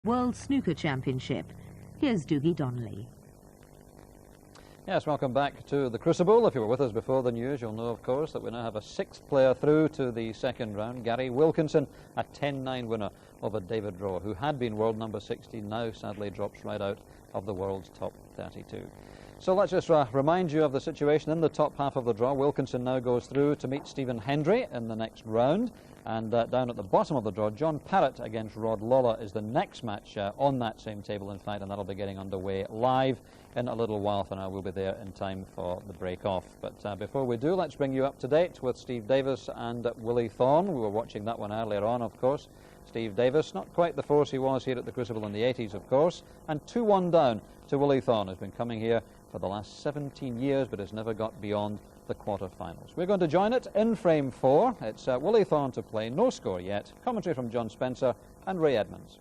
World Snooker Championship. Here's Dougie Donnelly. Yes, welcome back to the Crucible. If you were with us before the news, you'll know, of course, that we now have a sixth player through to the second round. Gary Wilkinson, a 10-9 winner over David Rowe, who had been world number 16, now sadly drops right out of the world's top 32. So let's just remind you of the situation in the top half of the draw. Wilkinson now goes through to meet Stephen Hendry in the next round. And down at the bottom of the draw, John Parrott against Rod Lawler is the next match on that same table, in fact, and that'll be getting underway live in a little while for now. We'll be there in time for the break-off. But before we do, let's bring you up to date with Steve Davis and Willie Thorne. We were watching that one earlier on, of course. Steve Davis, not quite the force he was here at the Crucible in the 80s, of course, and 2-1 down to Willie Thorne, who's been coming here for the last 17 years, but has never got beyond the quarter-finals. We're going to join it in frame 4. It's Willie Thorne to play, no score yet. Commentary from John Spencer and Ray Edmonds.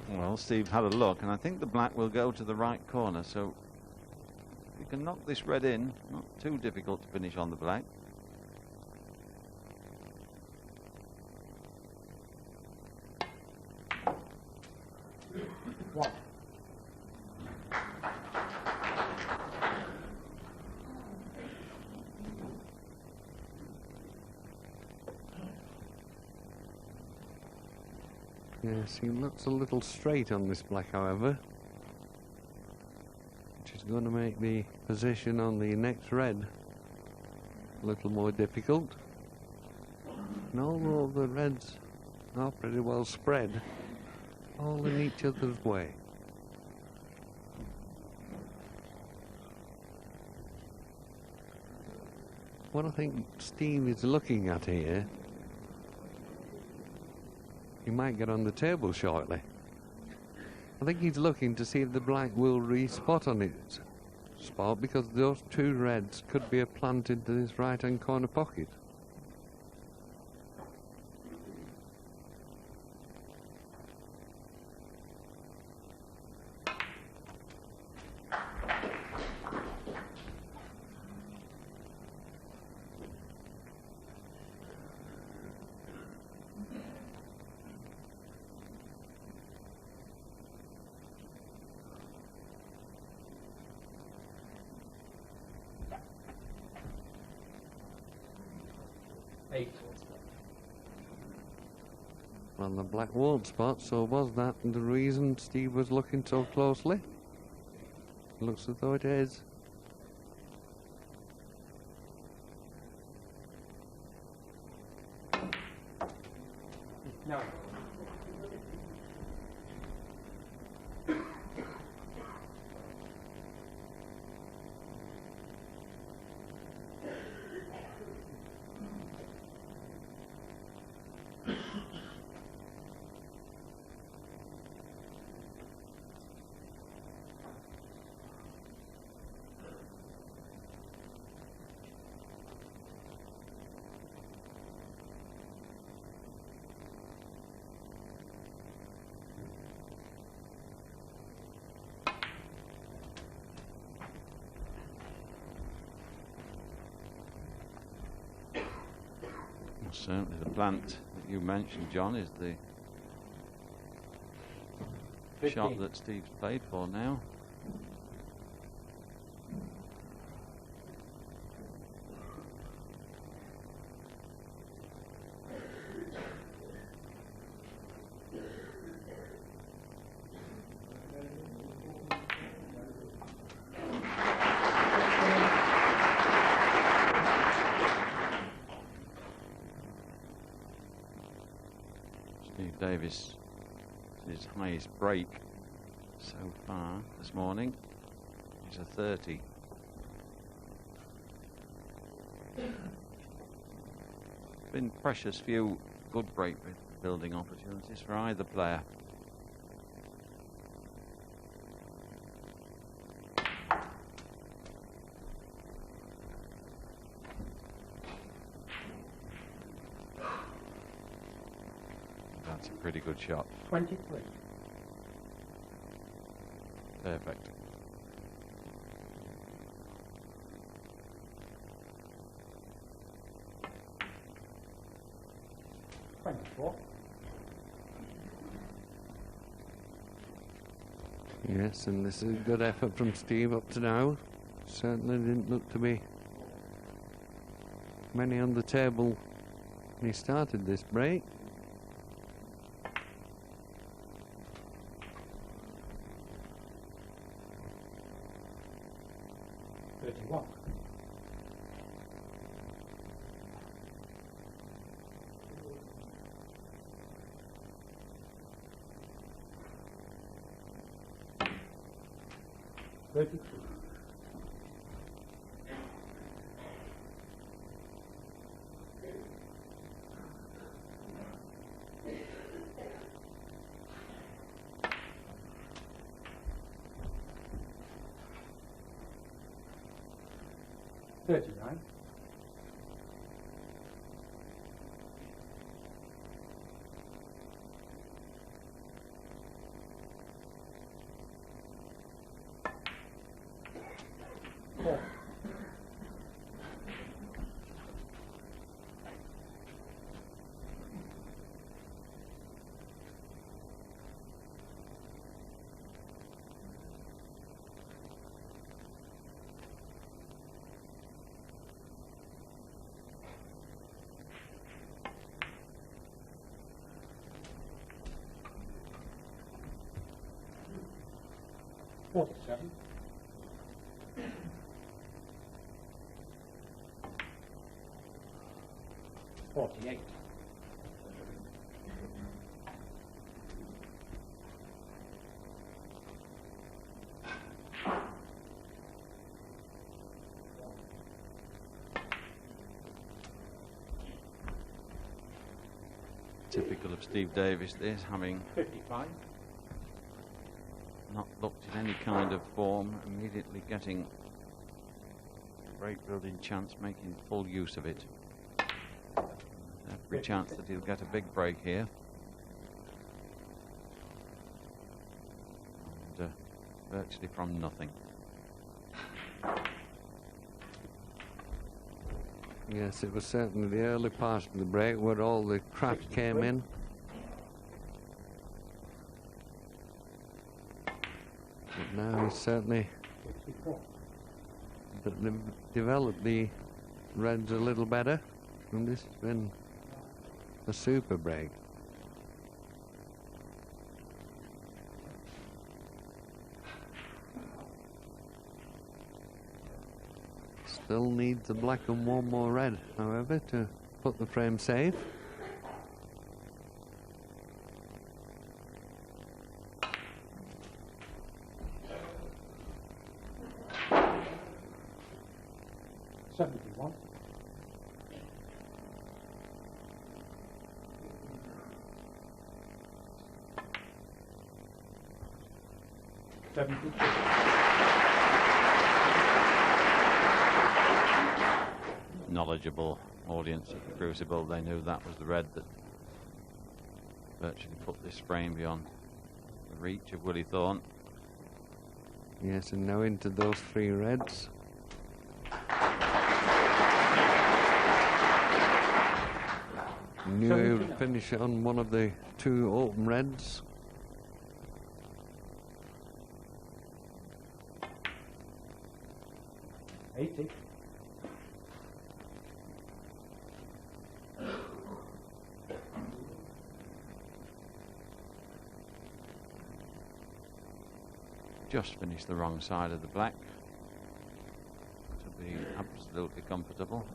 Well, Steve had a look, and I think the black will go to the right corner, so we can knock this red in. Not too difficult to finish on the black. Yes, he looks a little straight on this black, however, which is going to make the position on the next red a little more difficult. And although the reds are pretty well spread, all in each other's way. What I think Steve is looking at here, he might get on the table shortly. I think he's looking to see if the black will re-spot on its spot, because those two reds could be planted to this right-hand corner pocket. Well, the black won't spot, so was that the reason Steve was looking so closely? Looks as though it is. No. Certainly the plant that you mentioned, John, is the 15. Shot that Steve's played for now. Steve Davis, his highest break so far this morning is a 30. Been precious few good break building opportunities for either player. pretty good shot. 23. Perfect. Yes, and this is a good effort from Steve up to now. Certainly didn't look to be many on the table when he started this break. $39. $47. $48. Typical of Steve Davis, this, having 55. not looked at any kind of form, immediately getting break building chance, making full use of it. Every chance that he'll get a big break here. And virtually from nothing. Yes, it was certainly the early part of the break where all the craft came in. But now he's certainly developed the reds a little better, and this has been a super break. Still needs a black and one more red, however, to put the frame safe. $71. Knowledgeable audience at the Crucible, they knew that was the red that virtually put this frame beyond the reach of Willie Thorne. Yes, and now into those three reds. Knew he would finish it on one of the two open reds. $80. Just finished the wrong side of the black to be absolutely comfortable.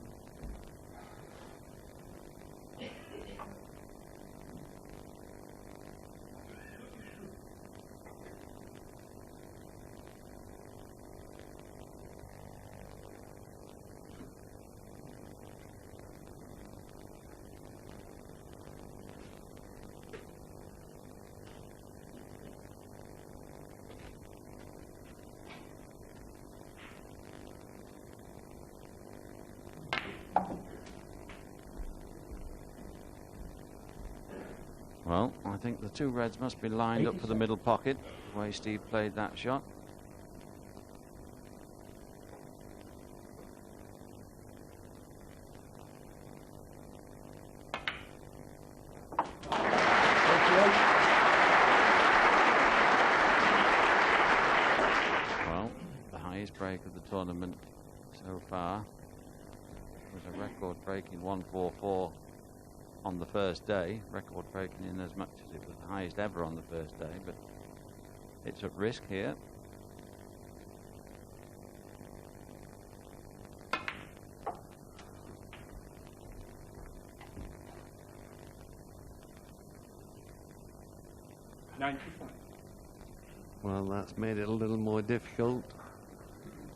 Well, I think the two reds must be lined up for the middle pocket, the way Steve played that shot. Well, the highest break of the tournament so far was a record-breaking 144 on the first day, record breaking in as much as it was the highest ever on the first day, but it's at risk here. Well, that's made it a little more difficult.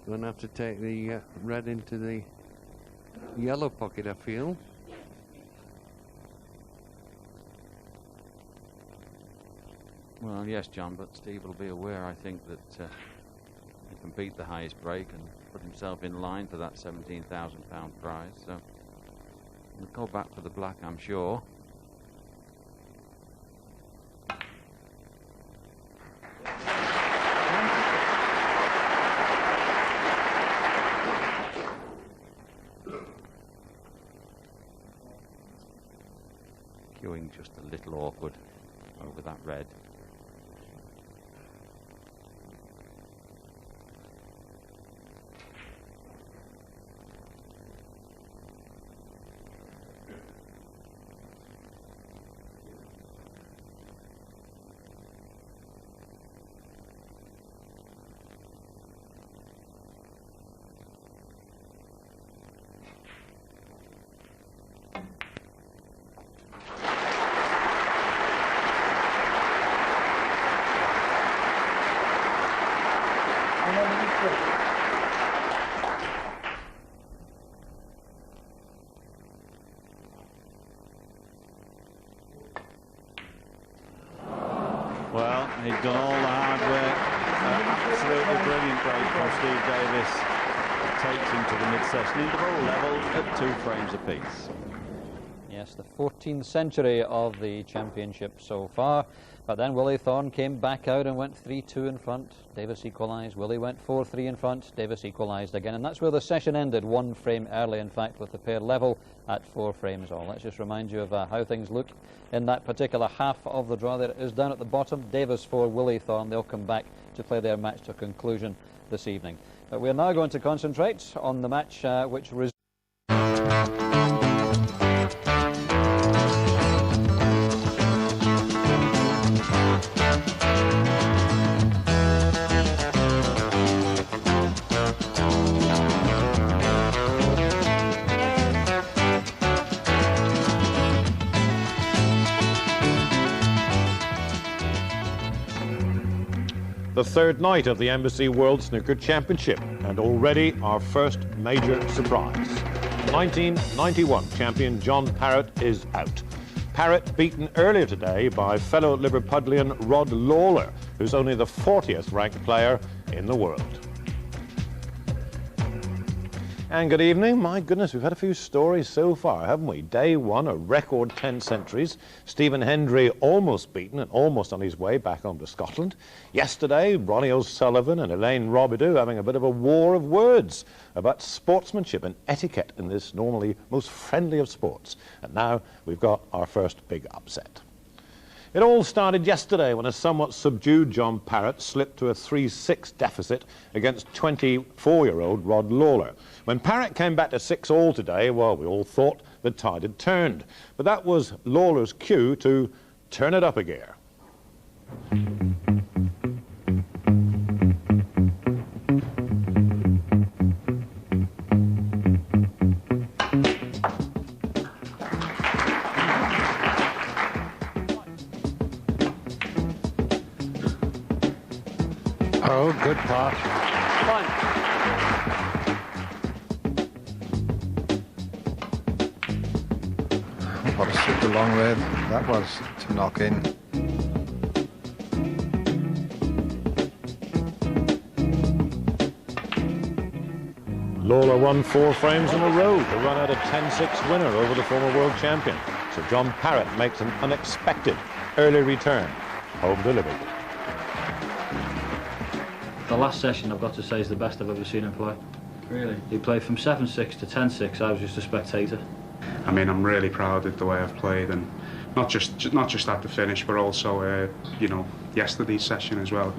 Going to have to take the red into the yellow pocket, I feel. Well, yes, John, but Steve will be aware, I think, that he can beat the highest break and put himself in line for that £17,000 prize. So we'll go back for the black, I'm sure. Queuing just a little awkward over that red. Well, he'd done all the hard work. Absolutely brilliant break from Steve Davis. It takes him to the mid-session interval, level at 2 frames apiece. Yes, the 14th century of the championship so far. But then Willie Thorne came back out and went 3-2 in front. Davis equalised. Willie went 4-3 in front. Davis equalised again. And that's where the session ended, 1 frame early, in fact, with the pair level at 4 frames all. Let's just remind you of how things look in that particular half of the draw. There it is down at the bottom. Davis 4, Willie Thorne. They'll come back to play their match to conclusion this evening. But we're now going to concentrate on the match which resumes. The third night of the Embassy World Snooker Championship, and already our first major surprise. 1991 champion John Parrott is out. Parrott beaten earlier today by fellow Liverpudlian Rod Lawler, who's only the 40th ranked player in the world. And good evening. My goodness, we've had a few stories so far, haven't we? Day one, a record 10 centuries. Stephen Hendry almost beaten and almost on his way back home to Scotland. Yesterday, Ronnie O'Sullivan and Elaine Robidoux having a bit of a war of words about sportsmanship and etiquette in this normally most friendly of sports. And now we've got our first big upset. It all started yesterday when a somewhat subdued John Parrott slipped to a 3-6 deficit against 24-year-old Rod Lawler. When Parrott came back to 6-all today, well, we all thought the tide had turned. But that was Lawler's cue to turn it up a gear. Oh, good pass. What a super long way that was to knock in. Lawler won 4 frames in a row to run out a 10-6 winner over the former world champion. So John Parrott makes an unexpected early return. Home delivery. The last session, I've got to say, is the best I've ever seen him play. Really? He played from 7-6 to 10-6. I was just a spectator. I mean, I'm really proud of the way I've played, and not just at the finish, but also, you know, yesterday's session as well.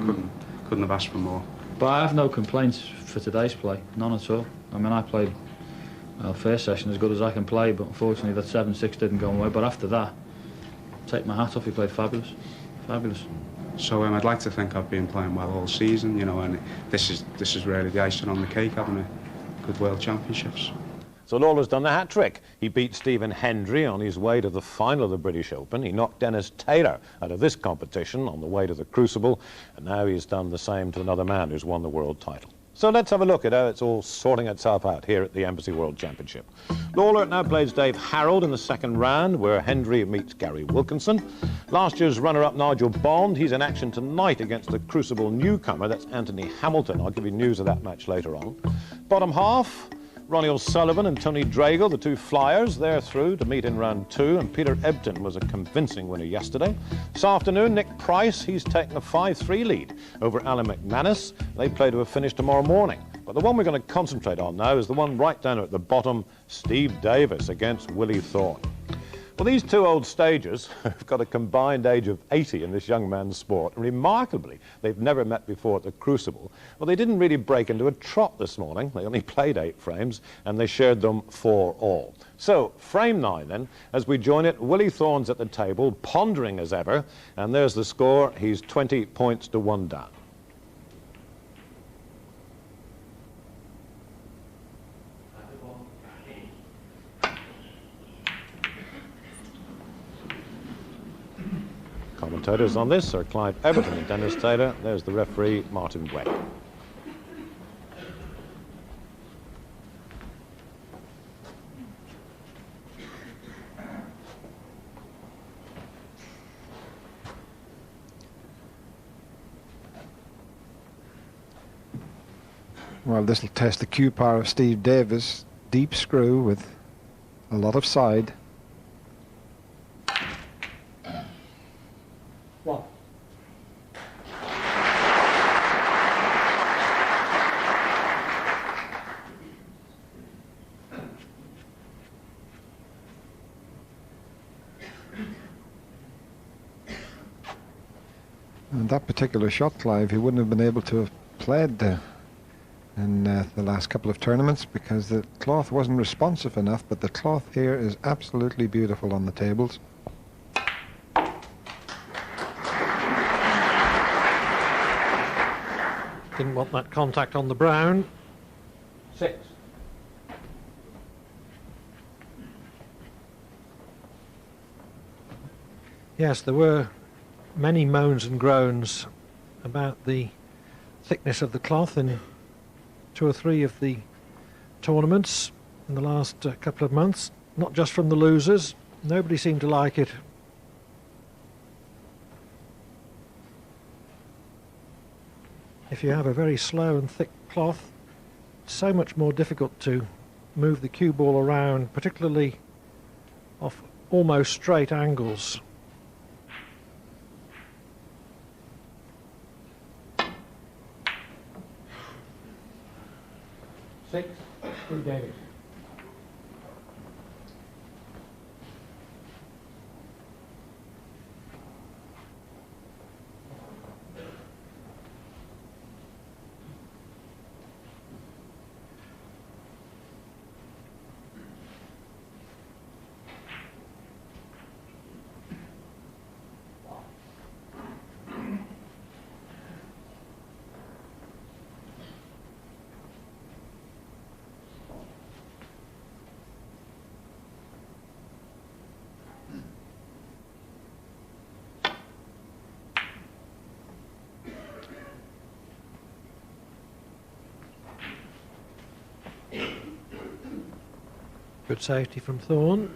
Couldn't have asked for more. But I have no complaints for today's play, none at all. I mean, I played, well, first session as good as I can play, but unfortunately that 7-6 didn't go away. But after that, take my hat off, he played fabulous, fabulous. So I'd like to think I've been playing well all season, you know, and this is really the icing on the cake, having a good World Championships. So Lawler's done the hat-trick. He beat Stephen Hendry on his way to the final of the British Open. He knocked Dennis Taylor out of this competition on the way to the Crucible, and now he's done the same to another man who's won the world title. So let's have a look at how it's all sorting itself out here at the Embassy World Championship. Lawler now plays Dave Harold in the second round, where Hendry meets Gary Wilkinson. Last year's runner-up Nigel Bond, he's in action tonight against the Crucible newcomer, that's Anthony Hamilton. I'll give you news of that match later on. Bottom half, Ronnie O'Sullivan and Tony Drago, the two flyers, they're through to meet in round 2, and Peter Ebden was a convincing winner yesterday. This afternoon, Nick Price, he's taken a 5-3 lead over Alan McManus. They play to a finish tomorrow morning. But the one we're going to concentrate on now is the one right down at the bottom, Steve Davis against WIllie Thorne. Well, these two old stagers have got a combined age of 80 in this young man's sport. And remarkably, they've never met before at the Crucible. Well, they didn't really break into a trot this morning. They only played 8 frames, and they shared them 4 all. So, frame 9 then, as we join it, WIllie Thorne's at the table, pondering as ever, and there's the score. He's 20 points to 1 down. Commentators on this are Clive Everton and Dennis Taylor. There's the referee, Martin Webb. Well, this will test the cue power of Steve Davis. Deep screw with a lot of side. And that particular shot, Clive, he wouldn't have been able to have played in the last couple of tournaments because the cloth wasn't responsive enough, but the cloth here is absolutely beautiful on the tables. Didn't want that contact on the brown. 6. Yes, there were many moans and groans about the thickness of the cloth in 2 or 3 of the tournaments in the last couple of months, not just from the losers. Nobody seemed to like it. If you have a very slow and thick cloth, it's so much more difficult to move the cue ball around, particularly off almost straight angles. Six, Steve Davis. Good safety from Thorne.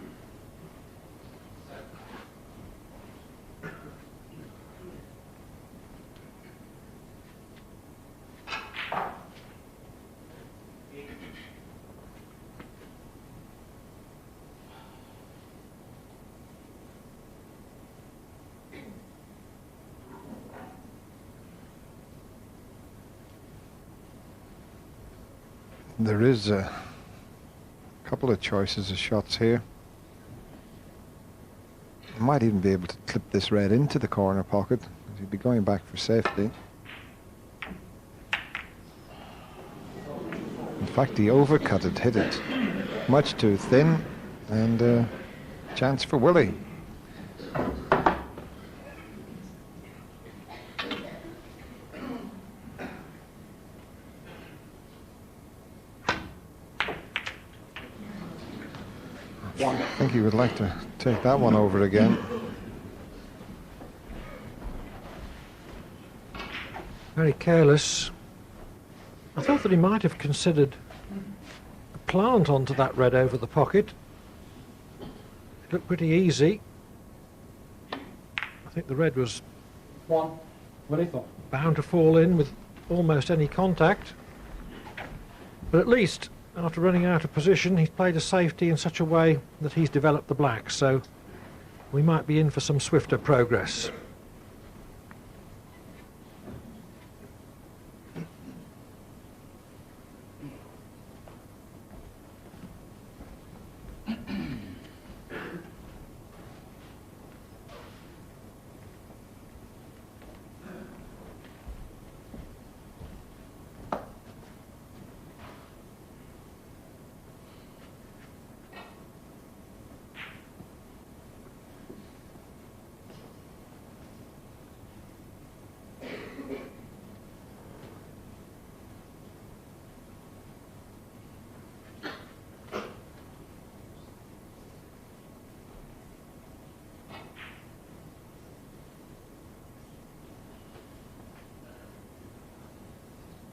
There is a couple of choices of shots here. Might even be able to clip this red into the corner pocket. He'd be going back for safety. In fact, he overcut it, hit it much too thin, and chance for WIllie. I think he would like to take that one over again. Very careless. I thought that he might have considered a plant onto that red over the pocket. It looked pretty easy. I think the red was bound to fall in with almost any contact. But at least, after running out of position, he's played a safety in such a way that he's developed the black, so we might be in for some swifter progress.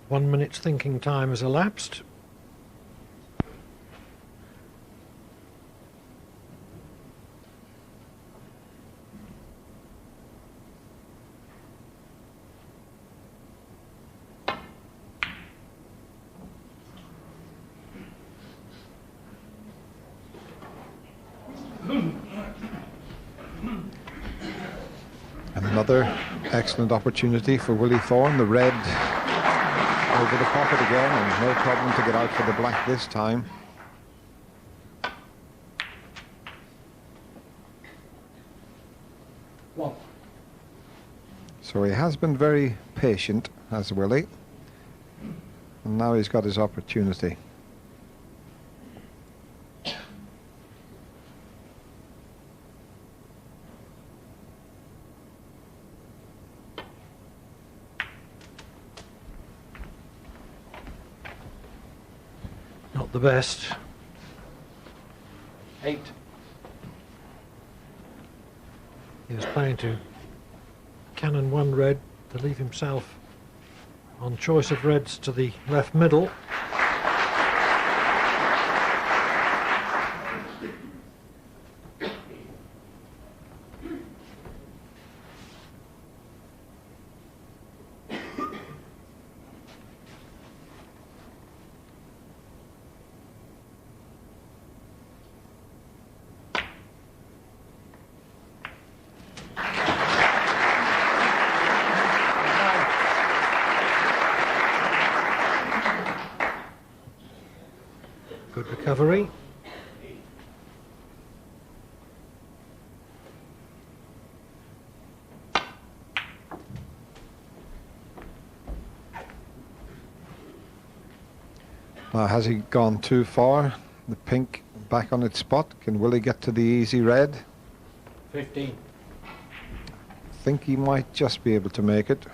One minute's thinking time has elapsed. Another excellent opportunity for WIllie Thorne. The red over the pocket again, and no problem to get out for the black this time. So he has been very patient, has WIllie, and now he's got his opportunity. Not the best. 8. He was playing to cannon one red to leave himself on choice of reds to the left middle. Good recovery. Now, has he gone too far? The pink back on its spot. Can WIllie get to the easy red? 15. I think he might just be able to make it.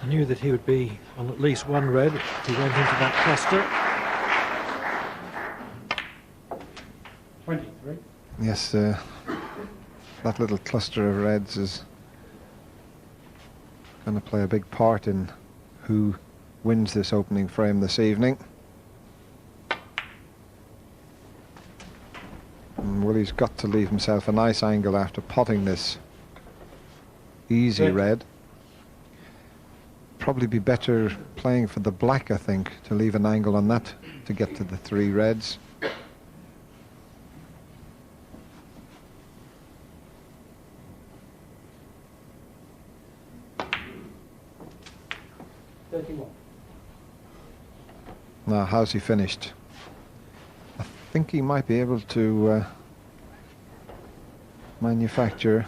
I knew that he would be on at least one red if he went into that cluster. 23. Yes, that little cluster of reds is going to play a big part in who wins this opening frame this evening. And Willie's got to leave himself a nice angle after potting this easy red. Probably be better playing for the black, I think, to leave an angle on that to get to the 3 reds. Now, how's he finished? I think he might be able to manufacture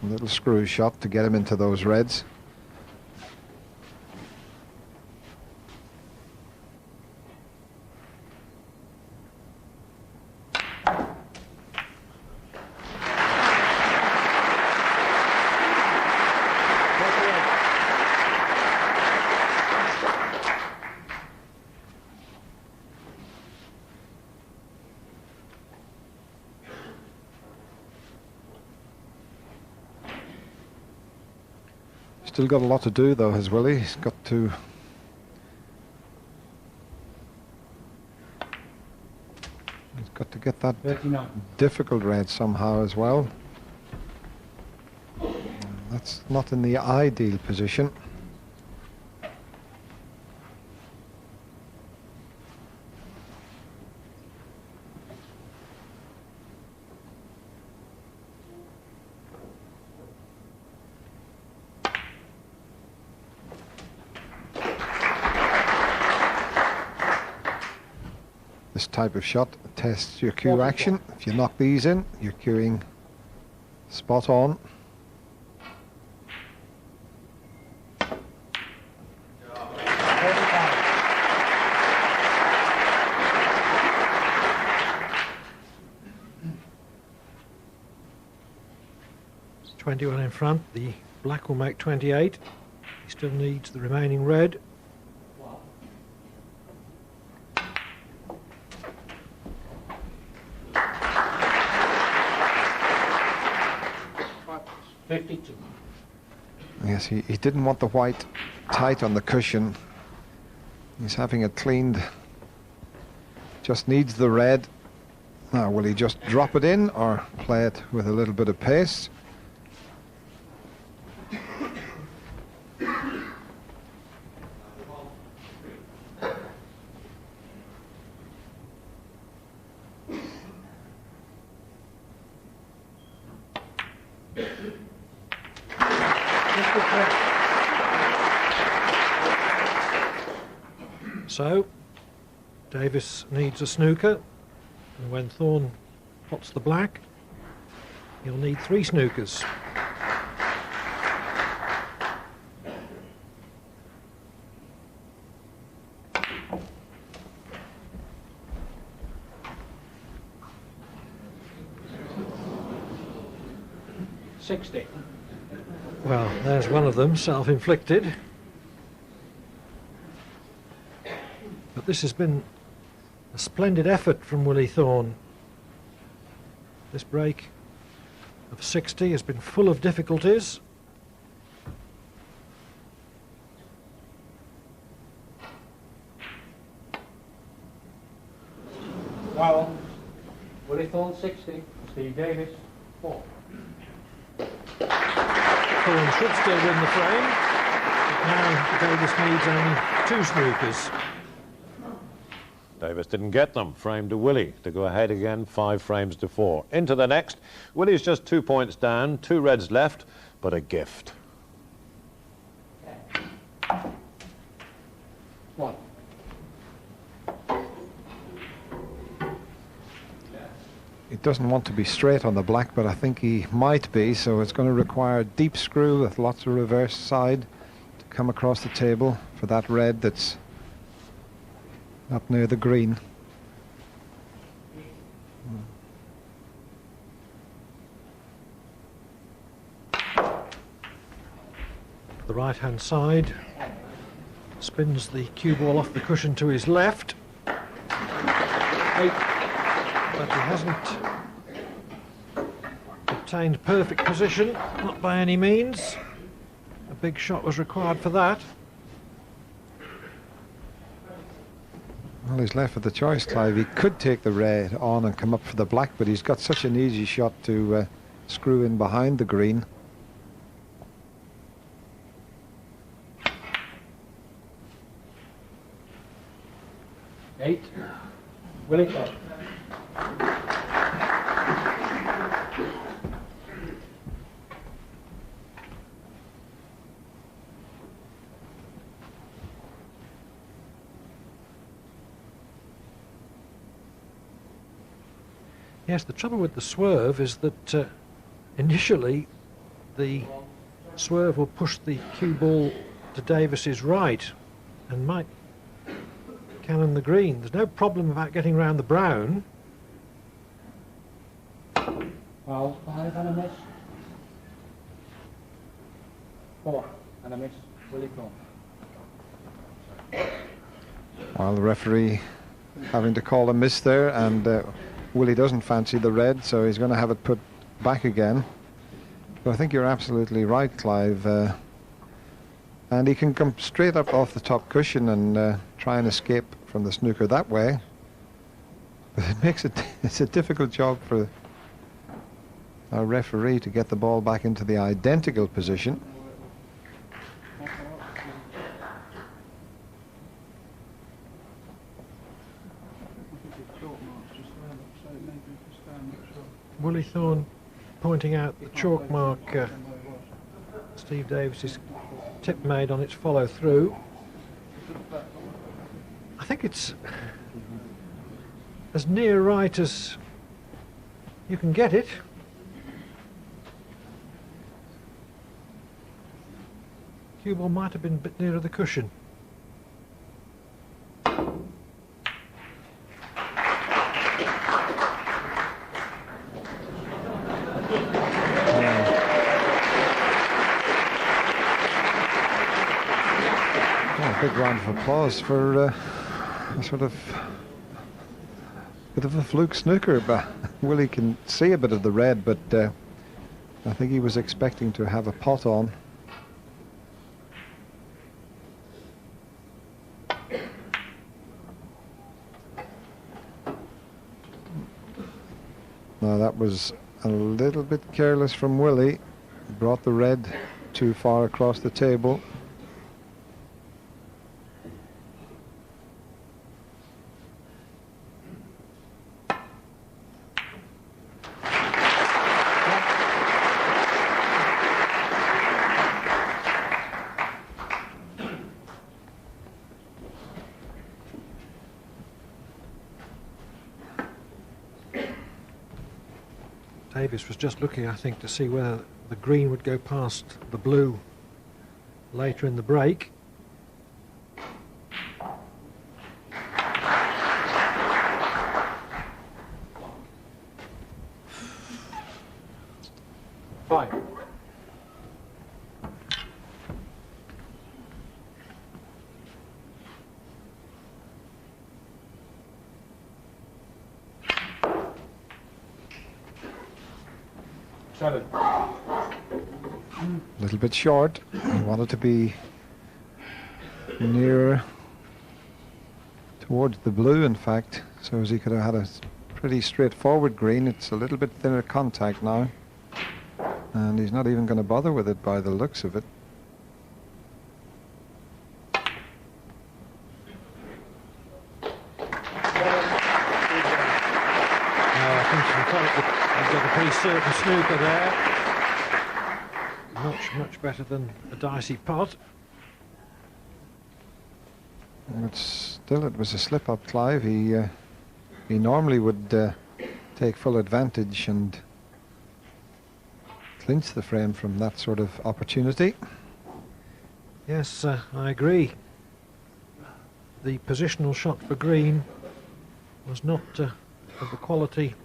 a little screw shot to get him into those reds. Still got a lot to do though, has Willie. He's got to get that 39. difficult red somehow as well. That's not in the ideal position. This type of shot tests your cue action. If you knock these in, you're cueing spot on. It's 21 in front. The black will make 28. He still needs the remaining red. Yes, he didn't want the white tight on the cushion. He's having it cleaned. Just needs the red. Now, will he just drop it in or play it with a little bit of pace? So, Davis needs a snooker, and when Thorne pots the black, he'll need 3 snookers. Well, there's one of them, self-inflicted. But this has been a splendid effort from Willie Thorne. This break of 60 has been full of difficulties. Well, Willie Thorne 60, Steve Davis 4. Thorne should still win the frame, but now Davis needs only 2 snookers. Davis didn't get them. Frame to Willie to go ahead again, 5 frames to 4. Into the next. Willie's just 2 points down, 2 reds left, but a gift. 1. He doesn't want to be straight on the black, but I think he might be, so it's going to require a deep screw with lots of reverse side to come across the table for that red that's up near the green. The right-hand side spins the cue ball off the cushion to his left. But he hasn't obtained perfect position, not by any means. A big shot was required for that. Well, he's left with the choice, Clive. He could take the red on and come up for the black, but he's got such an easy shot to screw in behind the green. Eight. Willie. Yes, the trouble with the swerve is that initially the swerve will push the cue ball to Davis's right and might cannon the green. There's no problem about getting around the brown. Well, 5 and a miss. 4 and a miss. Willie Thorne. While the referee having to call a miss there, and Willie doesn't fancy the red, so he's going to have it put back again. But I think you're absolutely right, Clive. And he can come straight up off the top cushion and try and escape from the snooker that way. But it makes it's a difficult job for our referee to get the ball back into the identical position. Willie Thorne pointing out the chalk mark Steve Davis's tip made on its follow through. I think it's as near right as you can get it. Cue ball might have been a bit nearer the cushion. Big round of applause for a sort of bit of a fluke snooker. But Willie can see a bit of the red, but I think he was expecting to have a pot on. Now that was a little bit careless from Willie. Brought the red too far across the table. Davis was just looking, I think, to see whether the green would go past the blue later in the break. Five. Seven. A little bit short. He wanted to be nearer towards the blue, in fact, so as he could have had a pretty straightforward green. It's a little bit thinner contact now, and he's not even going to bother with it by the looks of it. I think he's got a pretty certain snooker there. Much better than a dicey pot. But still, it was a slip-up, Clive. He normally would take full advantage and clinch the frame from that sort of opportunity. Yes, I agree. The positional shot for green was not of the quality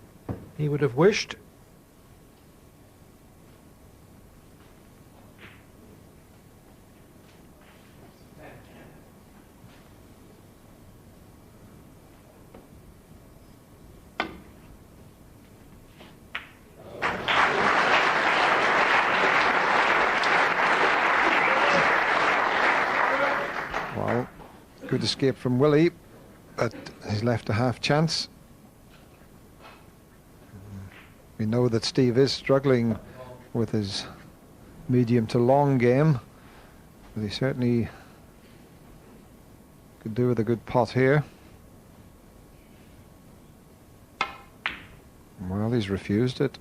he would have wished. Well, good escape from Willie. but he's left a half chance. We know that Steve is struggling with his medium to long game, but he certainly could do with a good pot here. Well, he's refused it.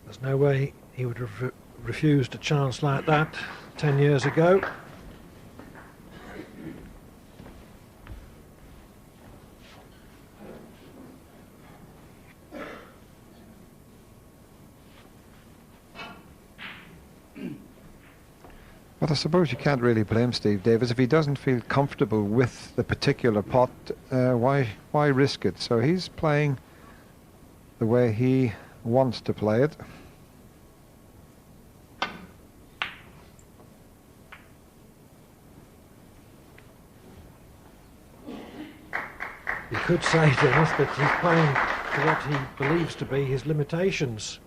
There's no way he would have refused a chance like that 10 years ago. But I suppose you can't really blame Steve Davis. If he doesn't feel comfortable with the particular pot, why risk it? So he's playing the way he wants to play it. You could say, Dennis, that he's playing to what he believes to be his limitations.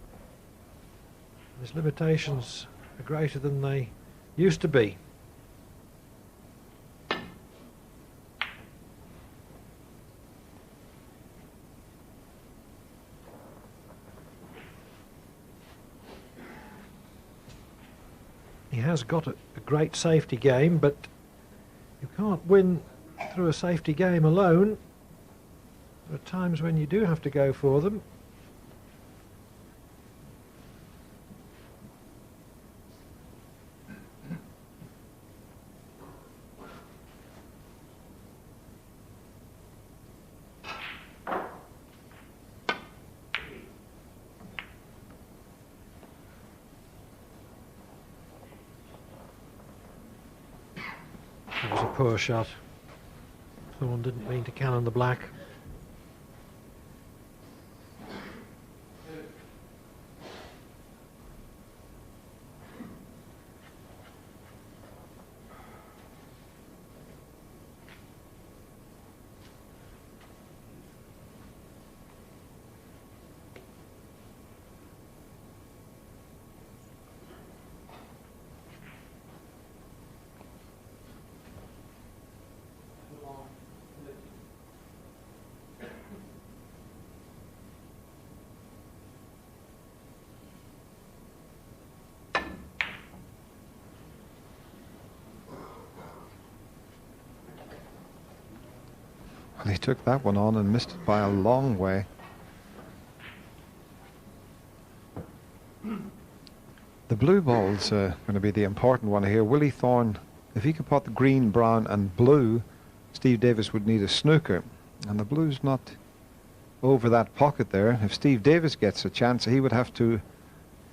His limitations are greater than they used to be. He has got a great safety game, but you can't win through a safety game alone. There are times when you do have to go for them. That was a poor shot. Thorne didn't mean to cannon the black. Well, he took that one on and missed it by a long way. The blue ball's going to be the important one here. Willie Thorne, if he could pot the green, brown and blue, Steve Davis would need a snooker. And the blue's not over that pocket there. If Steve Davis gets a chance, he would have to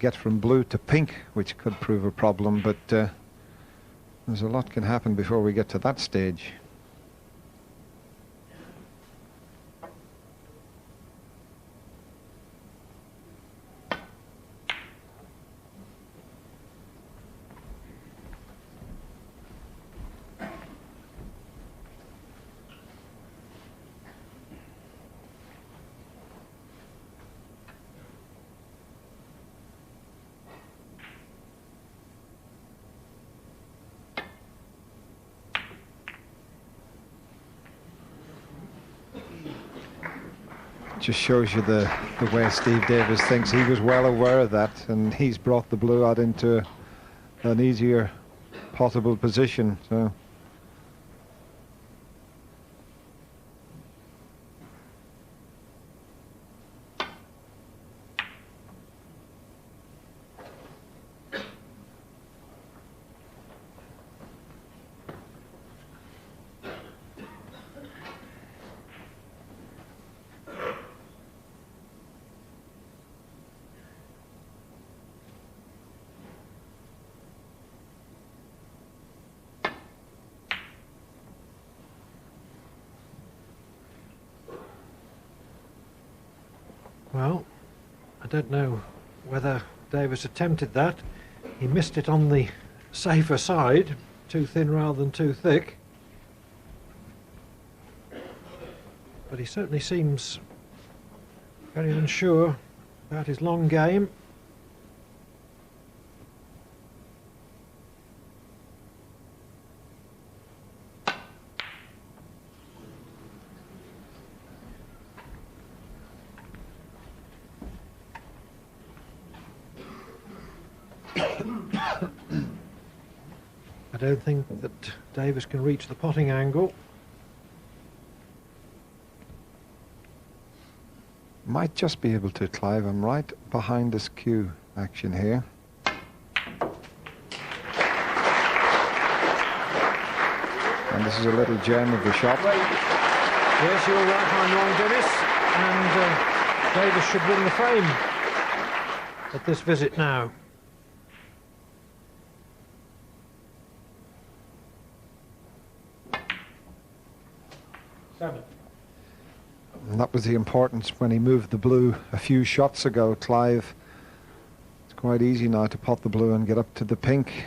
get from blue to pink, which could prove a problem. But there's a lot can happen before we get to that stage. Just shows you the way Steve Davis thinks. He was well aware of that, and he's brought the blue out into an easier potable position. So well, I don't know whether Davis attempted that. He missed it on the safer side, too thin rather than too thick. But he certainly seems very unsure about his long game. I don't think that Davis can reach the potting angle. Might just be able to, Clive. I'm right behind this cue action here. And this is a little gem of the shot. Yes, you're right, I'm wrong, Dennis. And Davis should win the frame at this visit now. Seven. And that was the importance when he moved the blue a few shots ago, Clive. It's quite easy now to pot the blue and get up to the pink.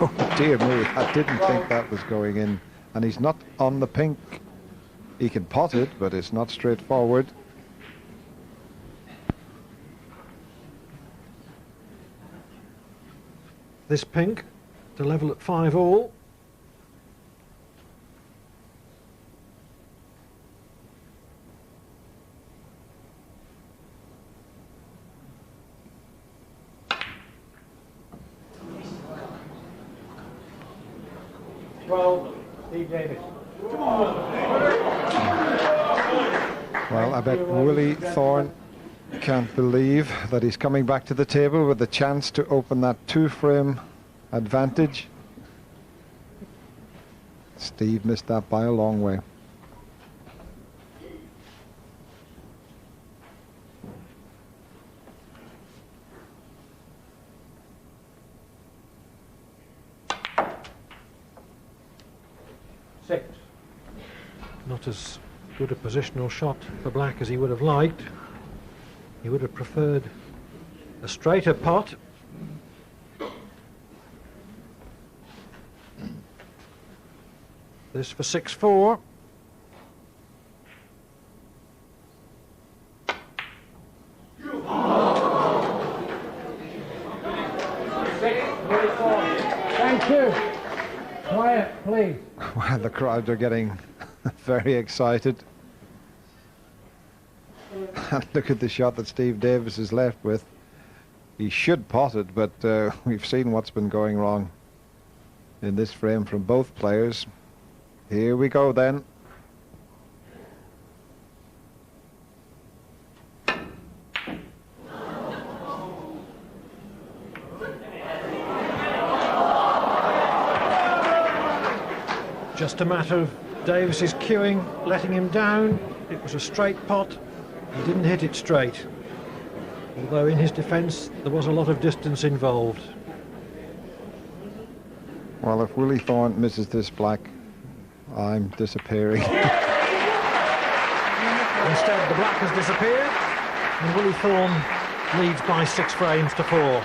Oh dear me, I didn't think that was going in. And he's not on the pink. He can pot it, but it's not straightforward. This pink to level at 5-all. Steve Davis. Well, I bet WIllie Thorne can't believe that he's coming back to the table with the chance to open that 2-frame advantage. Steve missed that by a long way. Six. Not as good a positional shot for black as he would have liked. He would have preferred a straighter pot. This for 6-4. Thank you. Quiet, please. Well, the crowd are getting very excited. And look at the shot that Steve Davis is left with. He should pot it, but we've seen what's been going wrong in this frame from both players. Here we go then. Just a matter of Davis's cueing, letting him down. It was a straight pot. He didn't hit it straight. Although in his defence, there was a lot of distance involved. Well, if WIllie Thorne misses this black, I'm disappearing. Instead, the black has disappeared, and WIllie Thorne leads by 6 frames to 4.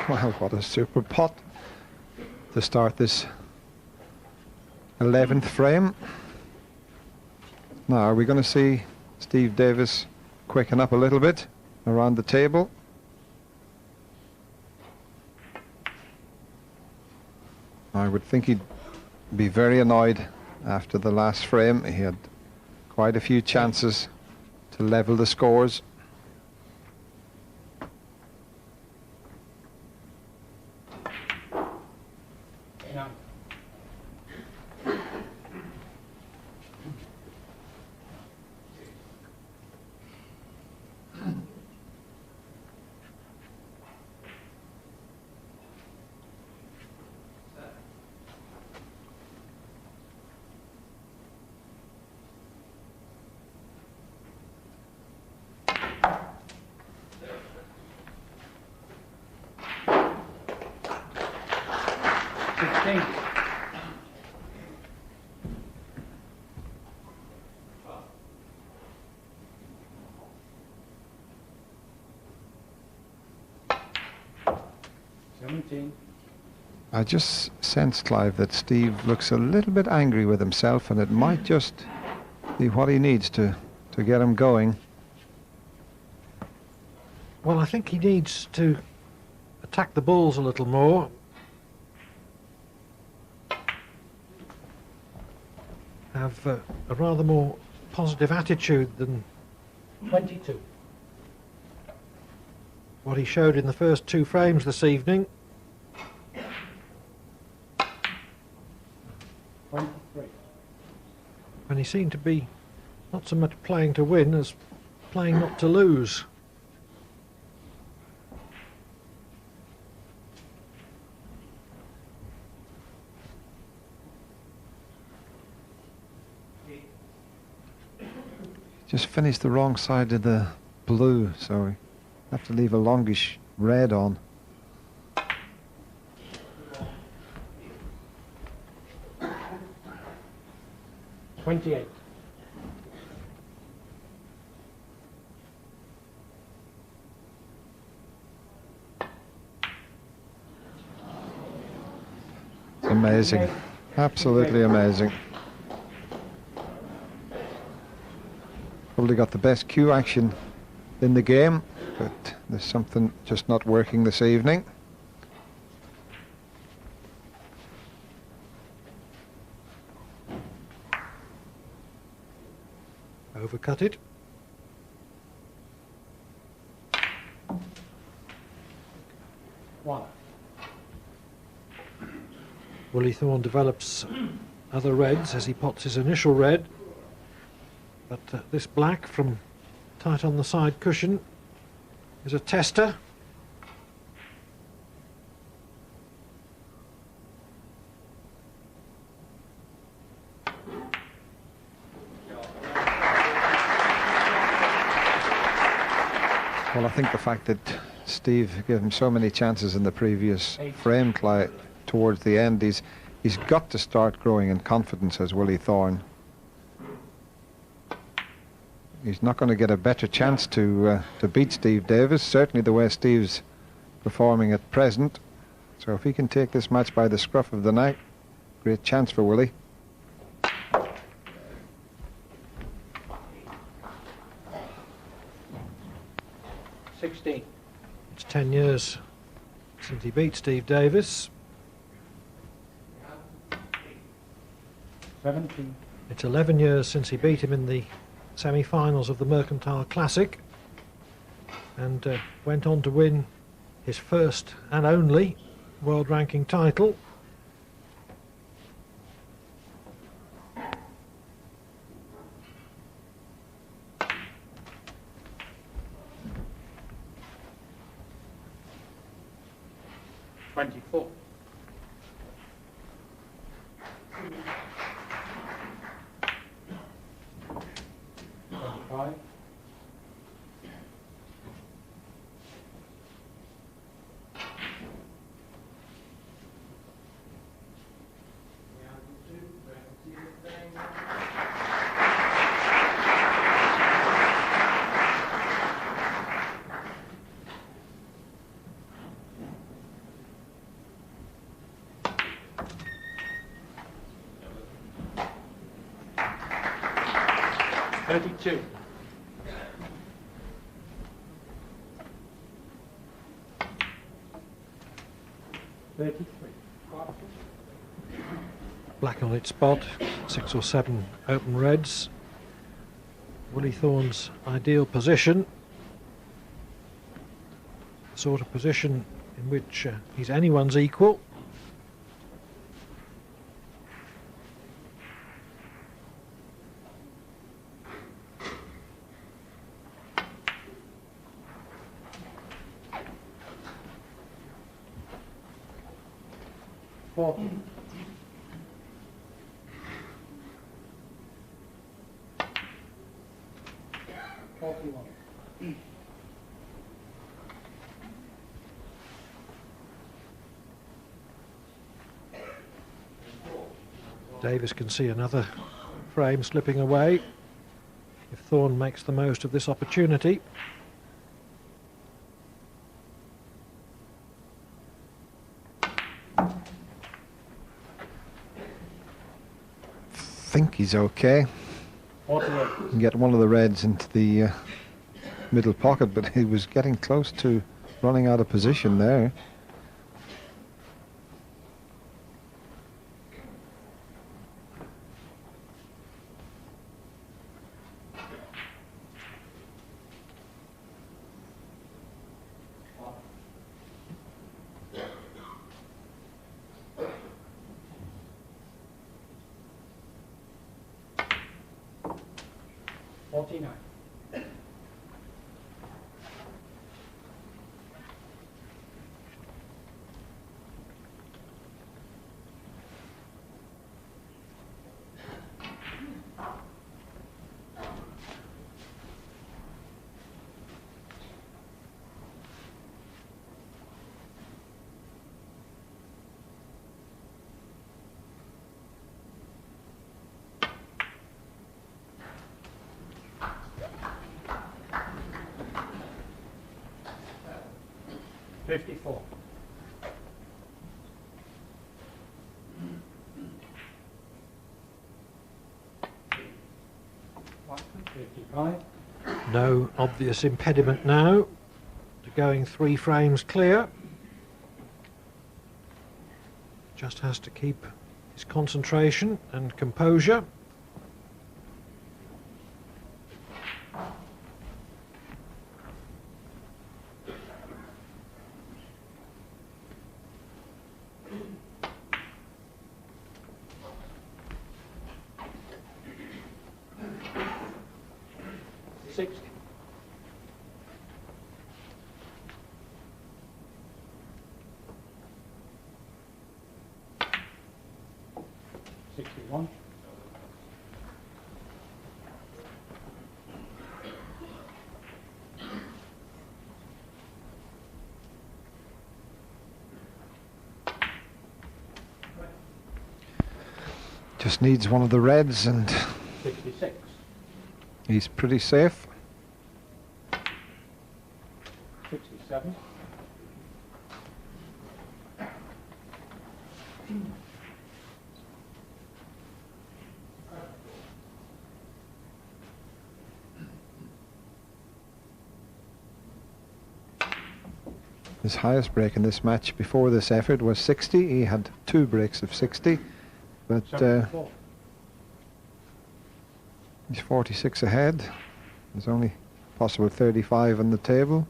Well, what a super pot to start this 11th frame. Now, are we going to see Steve Davis quicken up a little bit around the table? I would think he'd be very annoyed after the last frame. He had quite a few chances to level the scores. 16. I just sense, Clive, that Steve looks a little bit angry with himself, and it might just be what he needs to get him going. Well, I think he needs to attack the balls a little more. Have a rather more positive attitude than 22. what he showed in the first 2 frames this evening. 23. And he seemed to be not so much playing to win as playing not to lose. Just finished the wrong side of the blue, so we have to leave a longish red on. $28. It's amazing, absolutely amazing. Probably got the best cue action in the game, but there's something just not working this evening. Overcut it. One. Willie Thorne develops other reds as he pots his initial red. But this black from tight on the side cushion is a tester. Well, I think the fact that Steve gave him so many chances in the previous frame, Clive, towards the end, he's got to start growing in confidence as Willie Thorne. He's not going to get a better chance to beat Steve Davis, certainly the way Steve's performing at present. So if he can take this match by the scruff of the neck, great chance for Willie. $16. It's 10 years since he beat Steve Davis. 17. It's 11 years since he beat him in the semi-finals of the Mercantile Classic, and went on to win his first and only world ranking title. $24. $25. $32. $33. Black on its spot, 6 or 7 open reds. Willie Thorne's ideal position, the sort of position in which he's anyone's equal. $40. $41. Davis can see another frame slipping away if Thorne makes the most of this opportunity. Think he's okay. 48. Can get one of the reds into the middle pocket, but he was getting close to running out of position there. $54. $55. No obvious impediment now to going 3 frames clear. Just has to keep his concentration and composure. $61. Just needs one of the reds and 66. he's pretty safe. 67. His highest break in this match before this effort was 60. He had 2 breaks of 60, but he's 46 ahead. There's only possible 35 on the table.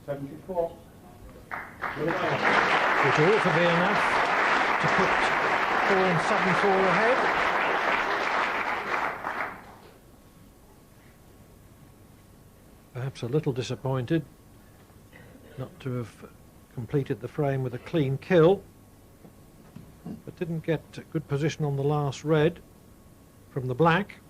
$74. Which ought to be enough to put Thorne 7-4 ahead. Perhaps a little disappointed not to have completed the frame with a clean kill, but didn't get a good position on the last red from the black.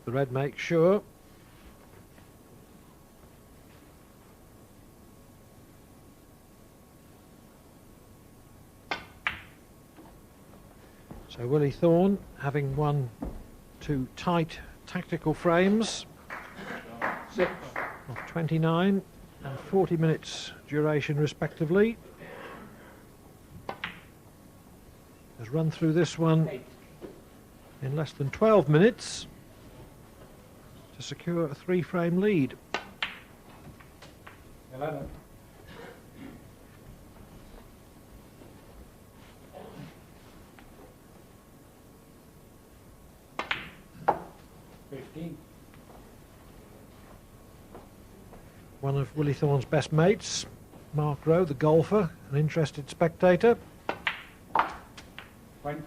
The red makes sure. So Willie Thorne, having won 2 tight tactical frames of 29 and 40 minutes duration respectively, has run through this one in less than 12 minutes to secure a 3-frame lead. 11. $15. one of Willie Thorne's best mates, Mark Rowe, the golfer, an interested spectator. 20.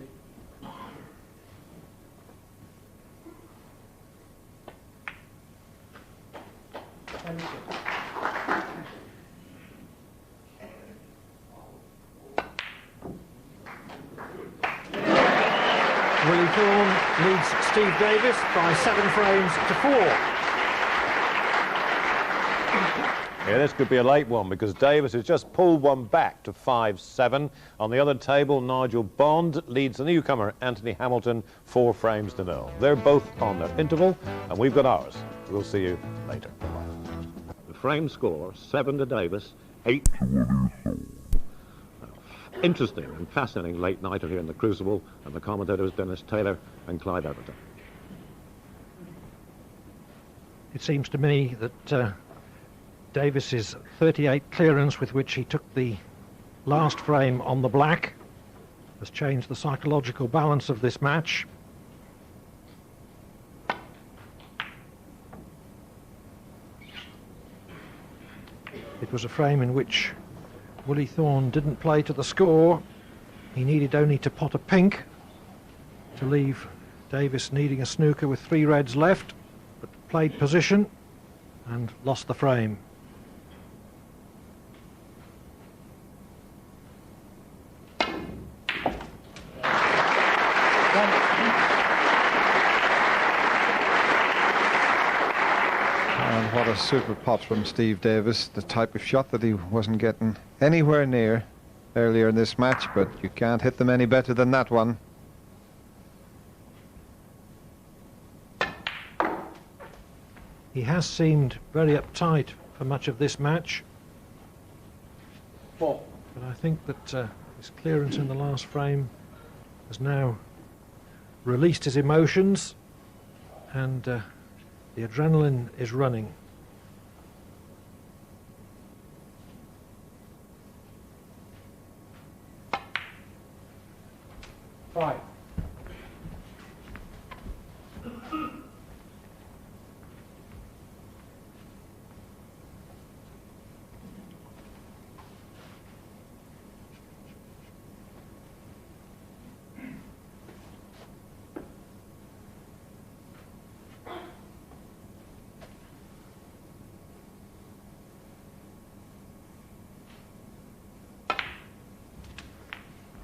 Willie Thorne leads Steve Davis by 7 frames to 4. Yeah, this could be a late one because Davis has just pulled one back to 5-7. On the other table, Nigel Bond leads the newcomer, Anthony Hamilton, 4 frames to 0. They're both on their interval, and we've got ours. We'll see you later. Bye-bye. The frame score, 7 to Davis, 8 to Willie Thorne. Interesting and fascinating late nighter here in the Crucible, and the commentators Dennis Taylor and Clyde Everton. It seems to me that Davis's 38 clearance with which he took the last frame on the black has changed the psychological balance of this match. It was a frame in which Willie Thorne didn't play to the score. He needed only to pot a pink to leave Davis needing a snooker with 3 reds left, but played position and lost the frame. And what a super pot from Steve Davis, the type of shot that he wasn't getting anywhere near earlier in this match, but you can't hit them any better than that one. He has seemed very uptight for much of this match, 4. but I think that his clearance in the last frame has now released his emotions, and the adrenaline is running. Five.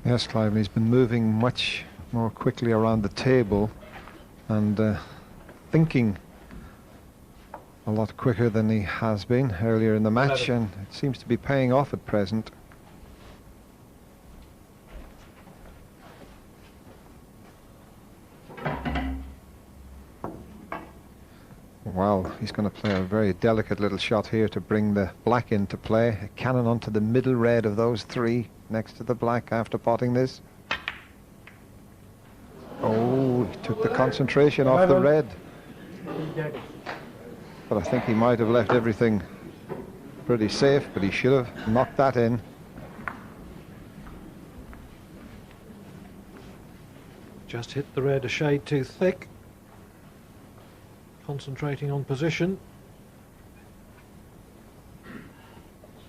Yes, Clive, he's been moving much more quickly around the table and thinking a lot quicker than he has been earlier in the match, 11. and it seems to be paying off at present. Well, he's going to play a very delicate little shot here to bring the black into play. A cannon onto the middle red of those 3 next to the black after potting this. Oh, he took the concentration off the red. But I think he might have left everything pretty safe, but he should have knocked that in. Just hit the red a shade too thick. Concentrating on position.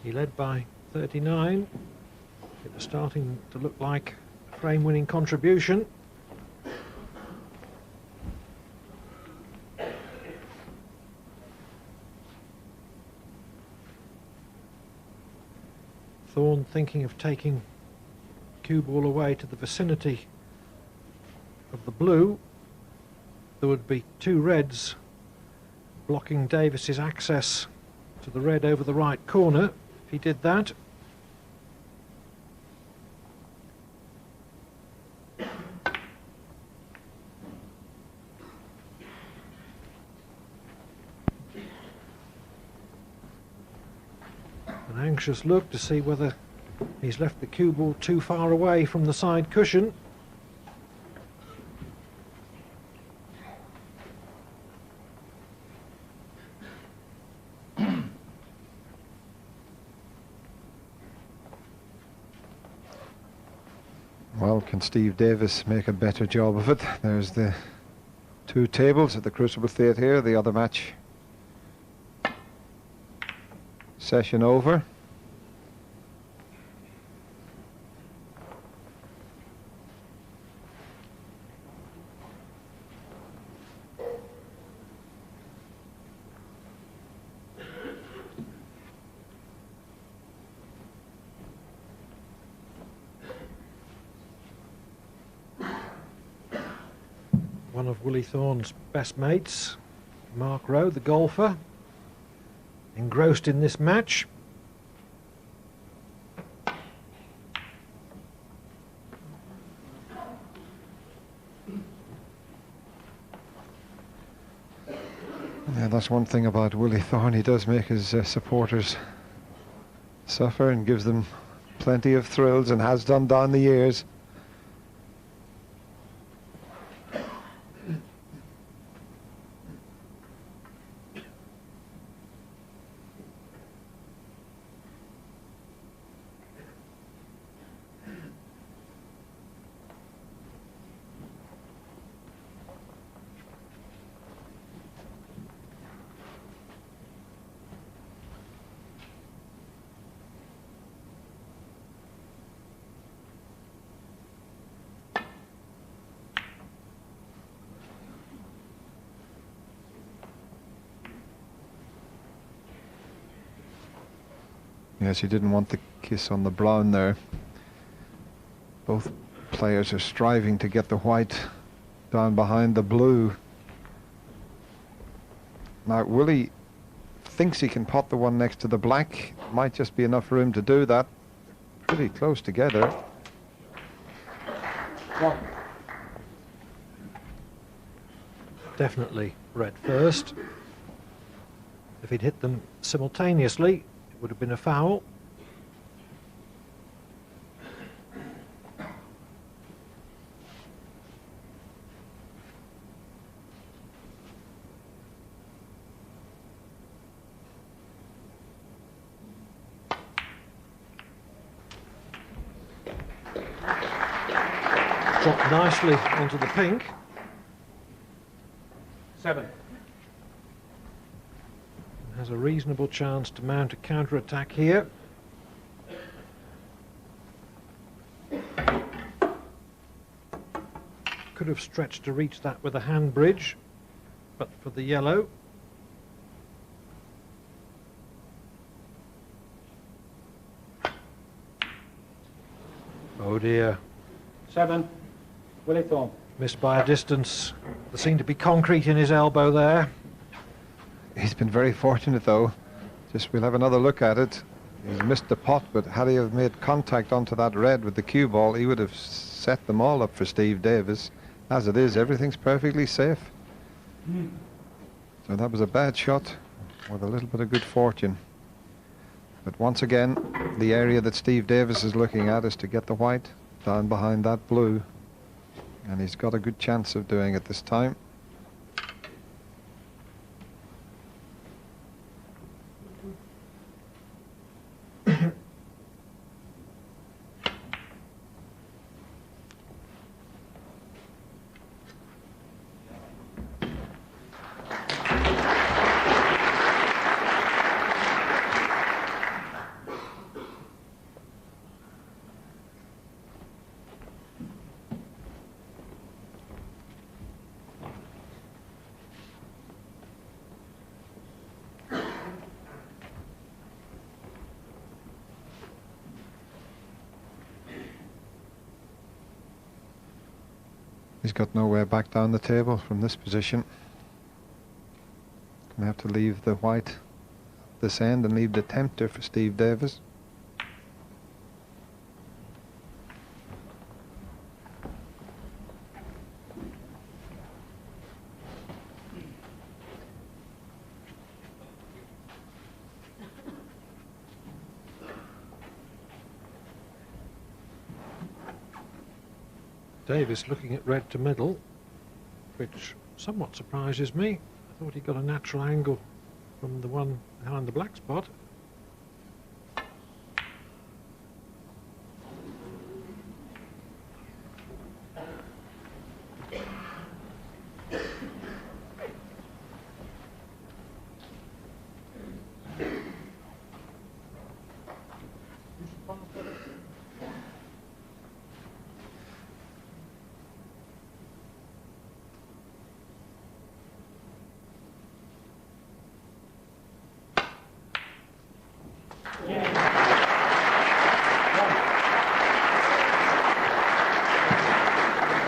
He led by 39. It was starting to look like a frame-winning contribution. Thorne thinking of taking cue ball away to the vicinity of the blue. There would be 2 reds blocking Davis's access to the red over the right corner if he did that. An anxious look to see whether he's left the cue ball too far away from the side cushion. Well, can Steve Davis make a better job of it? There's the 2 tables at the Crucible Theatre here, the other match session over. One of Willie Thorne's best mates, Mark Rowe, the golfer, engrossed in this match. Yeah, that's one thing about Willie Thorne. He does make his supporters suffer and gives them plenty of thrills, and has done down the years. Yes, he didn't want the kiss on the brown there. Both players are striving to get the white down behind the blue. Now, Willie thinks he can pot the one next to the black. Might just be enough for him to do that. Pretty close together. One. Definitely red first. If he'd hit them simultaneously, it would have been a foul. Dropped nicely onto the pink. 7. Has a reasonable chance to mount a counter-attack here. Could have stretched to reach that with a hand bridge, but for the yellow. Oh dear. 7. Willie Thorne. Missed by a distance. There seemed to be concrete in his elbow there. He's been very fortunate, though. Just we'll have another look at it. He's missed the pot, but had he have made contact onto that red with the cue ball, he would have set them all up for Steve Davis. As it is, everything's perfectly safe. So that was a bad shot with a little bit of good fortune. But once again, the area that Steve Davis is looking at is to get the white down behind that blue. And he's got a good chance of doing it this time. He's got nowhere back down the table from this position. Gonna have to leave the white this end and leave the tempter for Steve Davis. Davis looking at red to middle, which somewhat surprises me. I thought he got a natural angle from the one behind the black spot.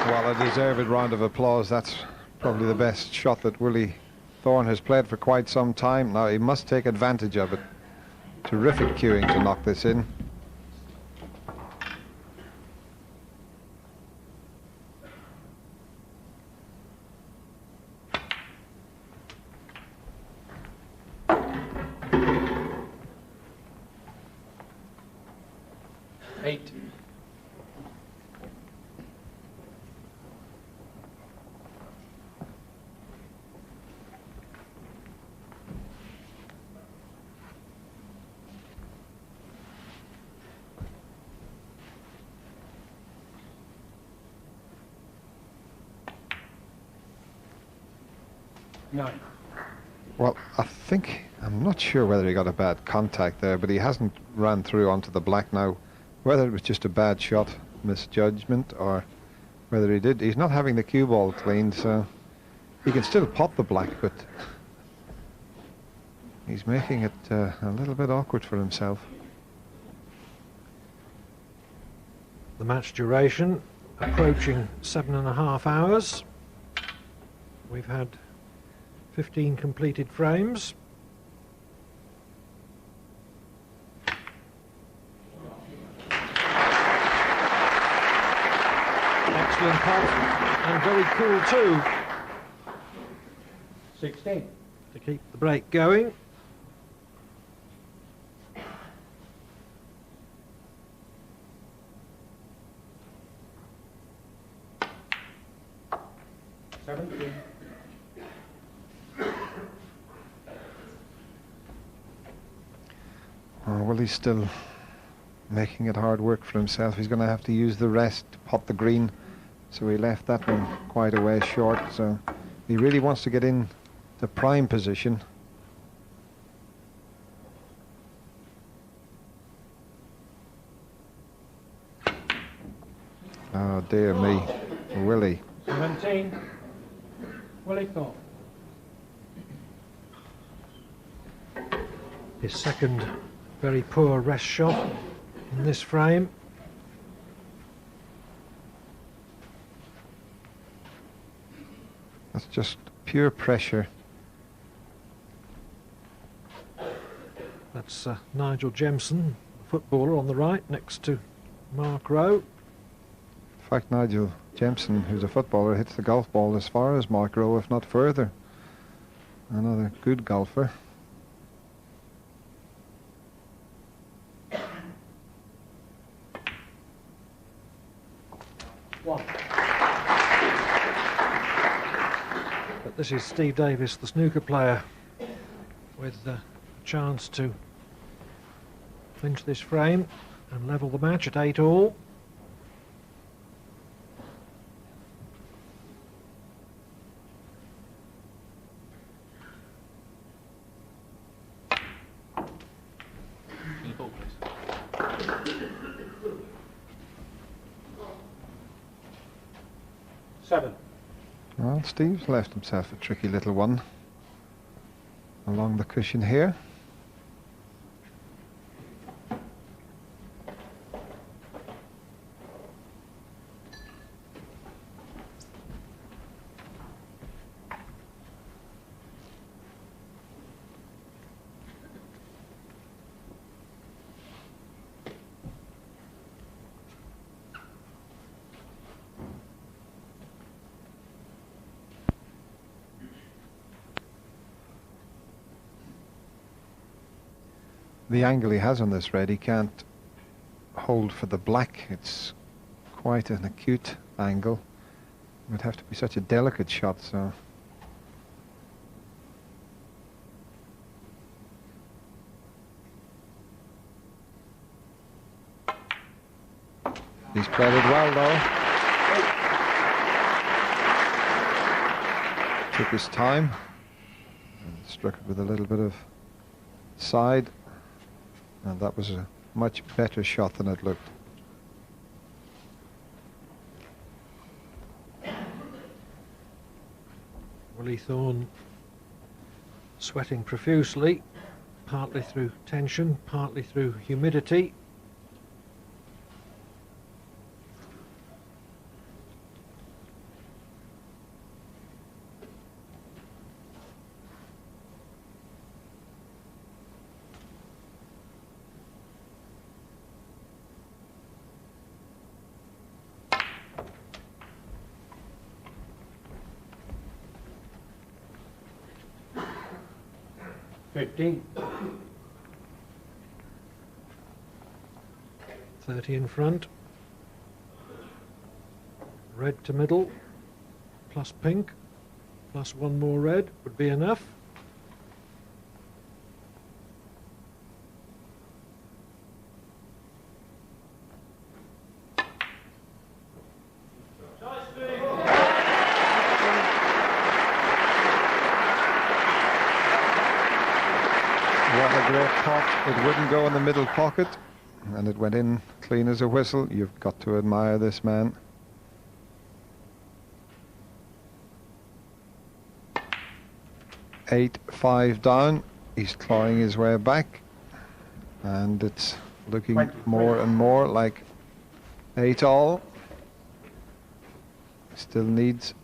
Well, a deserved round of applause. That's probably the best shot that Willie Thorne has played for quite some time. Now he must take advantage of it. Terrific cueing to knock this in. Eight. Nine. Well, I'm not sure whether he got a bad contact there, but he hasn't ran through onto the black now. Whether it was just a bad shot, misjudgment, or whether he did. He's not having the cue ball cleaned, so he can still pop the black, but he's making it a little bit awkward for himself. The match duration approaching 7.5 hours. We've had 15 completed frames. Excellent pot, and very cool too. 16. To keep the break going. Willie's still making it hard work for himself. He's going to have to use the rest to pot the green, so he left that one quite a way short. So he really wants to get in the prime position. Oh dear me, Willie. 17. Willie Thorne. His second very poor rest shot in this frame. That's just pure pressure. That's Nigel Jemson, footballer, on the right next to Mark Rowe. In fact, Nigel Jemson, who's a footballer, hits the golf ball as far as Mark Rowe, if not further. Another good golfer. One. But this is Steve Davis, the snooker player, with a chance to clinch this frame and level the match at 8-all. Seven. Well, Steve's left himself a tricky little one along the cushion here. The angle he has on this red, he can't hold for the black. It's quite an acute angle. It would have to be such a delicate shot, so. He's played it well, though. Took his time and struck it with a little bit of side. And that was a much better shot than it looked. Willie Thorne sweating profusely, partly through tension, partly through humidity. 15. 30 in front. Red to middle, plus pink, plus one more red would be enough. What a great pot. It wouldn't go in the middle pocket, and it went in clean as a whistle. You've got to admire this man. Eight, 5 down. He's clawing his way back, and it's looking more and more like 8 all. Still needs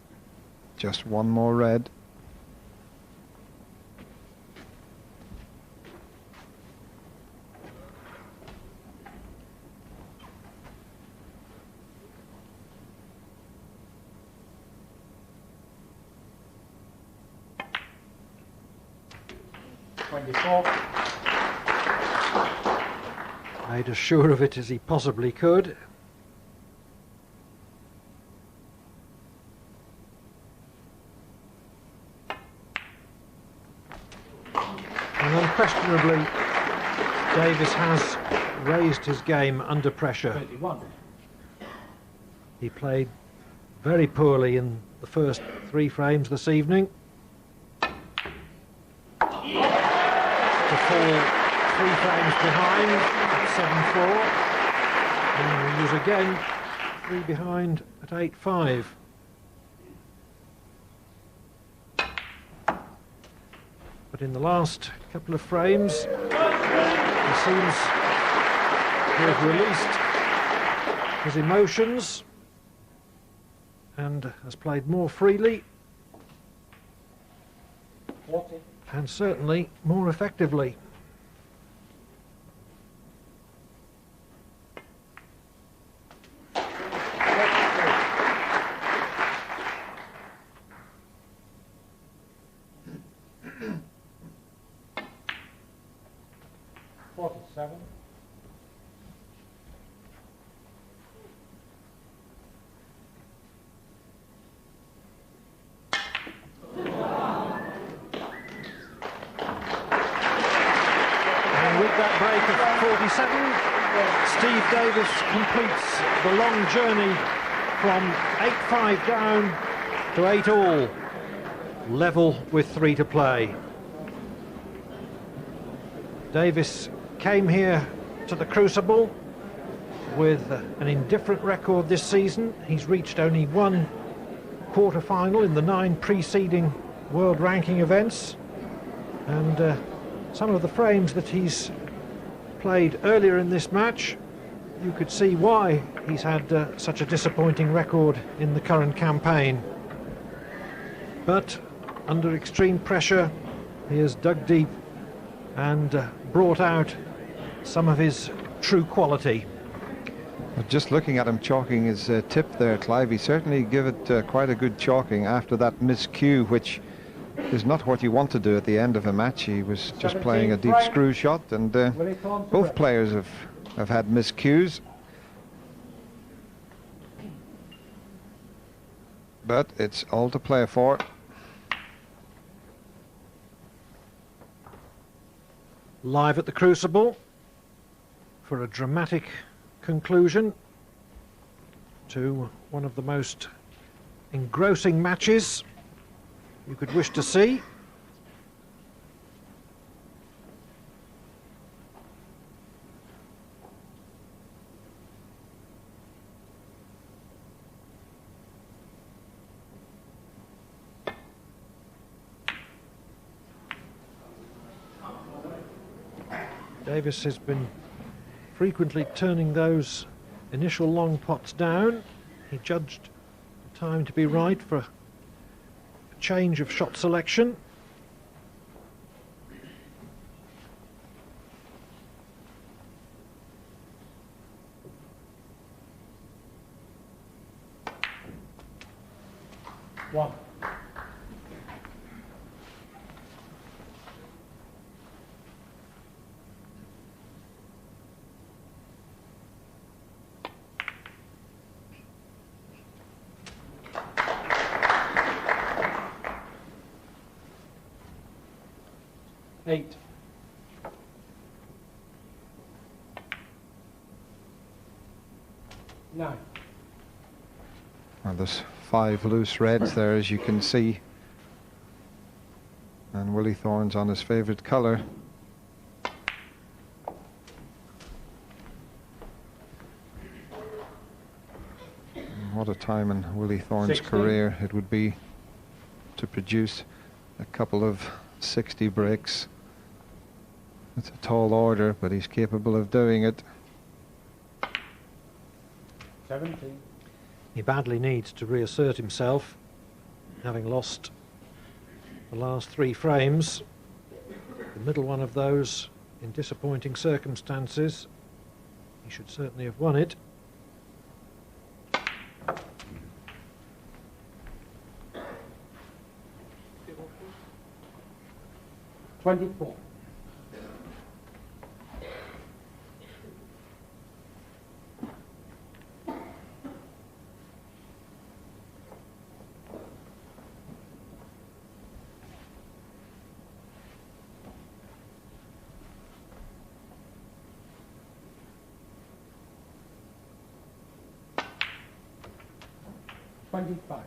just one more red. Made as sure of it as he possibly could. And unquestionably, Davis has raised his game under pressure. 21. He played very poorly in the first 3 frames this evening. To fall 3 frames behind at 7-4. And he was again 3 behind at 8-5. But in the last couple of frames, he seems to have released his emotions and has played more freely 40. and certainly more effectively. Steve Davis completes the long journey from 8-5 down to 8 all, level with 3 to play. Davis came here to the Crucible with an indifferent record this season. He's reached only 1 quarter-final in the 9 preceding world ranking events, and some of the frames that he's played earlier in this match, you could see why he's had such a disappointing record in the current campaign. But under extreme pressure, he has dug deep and brought out some of his true quality. Just looking at him chalking his tip there, Clive, he certainly gave it quite a good chalking after that miscue, which is not what you want to do at the end of a match. He was just playing a deep screw shot, and both players have had miscues. But it's all to play for. Live at the Crucible for a dramatic conclusion to one of the most engrossing matches you could wish to see. Davis has been frequently turning those initial long pots down. He judged the time to be right for a change of shot selection. 8. 9. Well, there's 5 loose reds there, as you can see. And Willie Thorne's on his favourite colour. What a time in Willie Thorne's 16. career it would be to produce a couple of 60 breaks. It's a tall order, but he's capable of doing it. 17. He badly needs to reassert himself, having lost the last 3 frames. The middle one of those in disappointing circumstances. He should certainly have won it. $24. 25.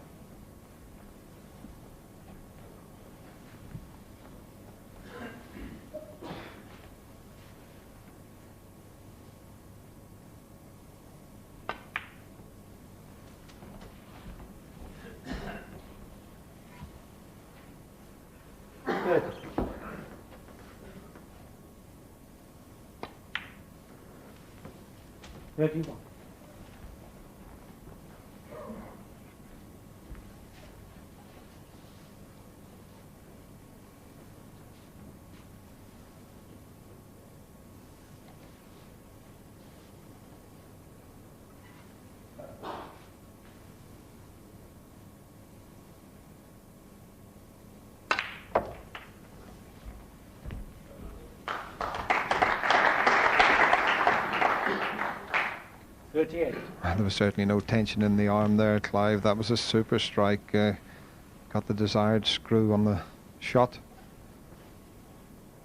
Good. 31. There was certainly no tension in the arm there, Clive. That was a super strike. Got the desired screw on the shot.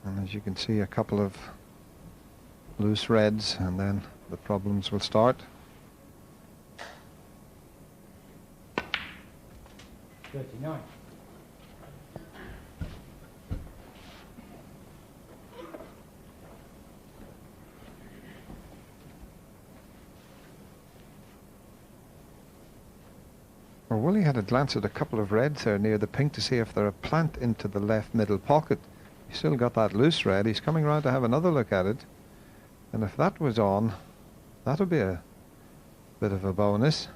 And as you can see, a couple of loose reds, and then the problems will start. 39. Well, Willie had a glance at a couple of reds there near the pink to see if they're a plant into the left middle pocket. He's still got that loose red. He's coming round to have another look at it. And if that was on, that would be a bit of a bonus.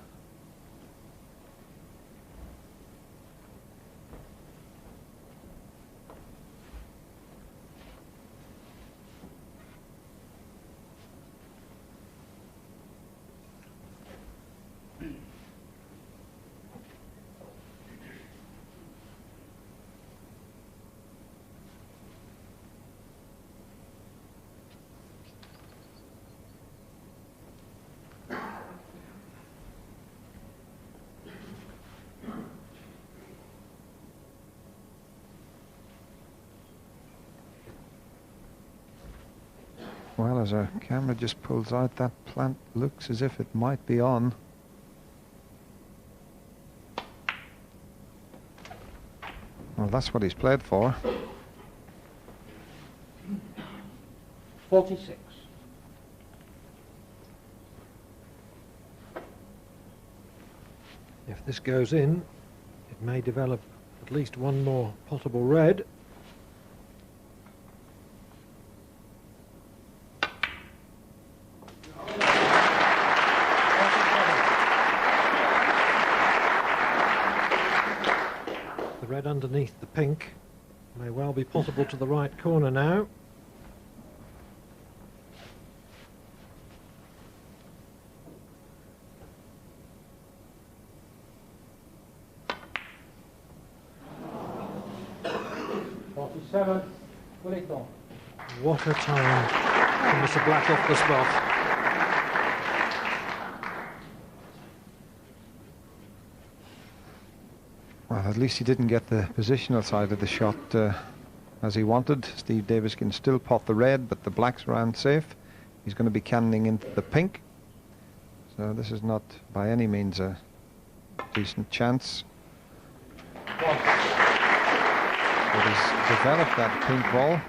Well, as our camera just pulls out, that plant looks as if it might be on. Well, that's what he's played for. 46. If this goes in, it may develop at least one more potable red. The red underneath the pink may well be potable to the right corner now. Willie Thorne. What a time to miss a black off the spot. Well, at least he didn't get the positional side of the shot as he wanted. Steve Davis can still pot the red, but the black's around safe. He's going to be cannoning into the pink. So this is not by any means a decent chance. But he's developed that pink ball.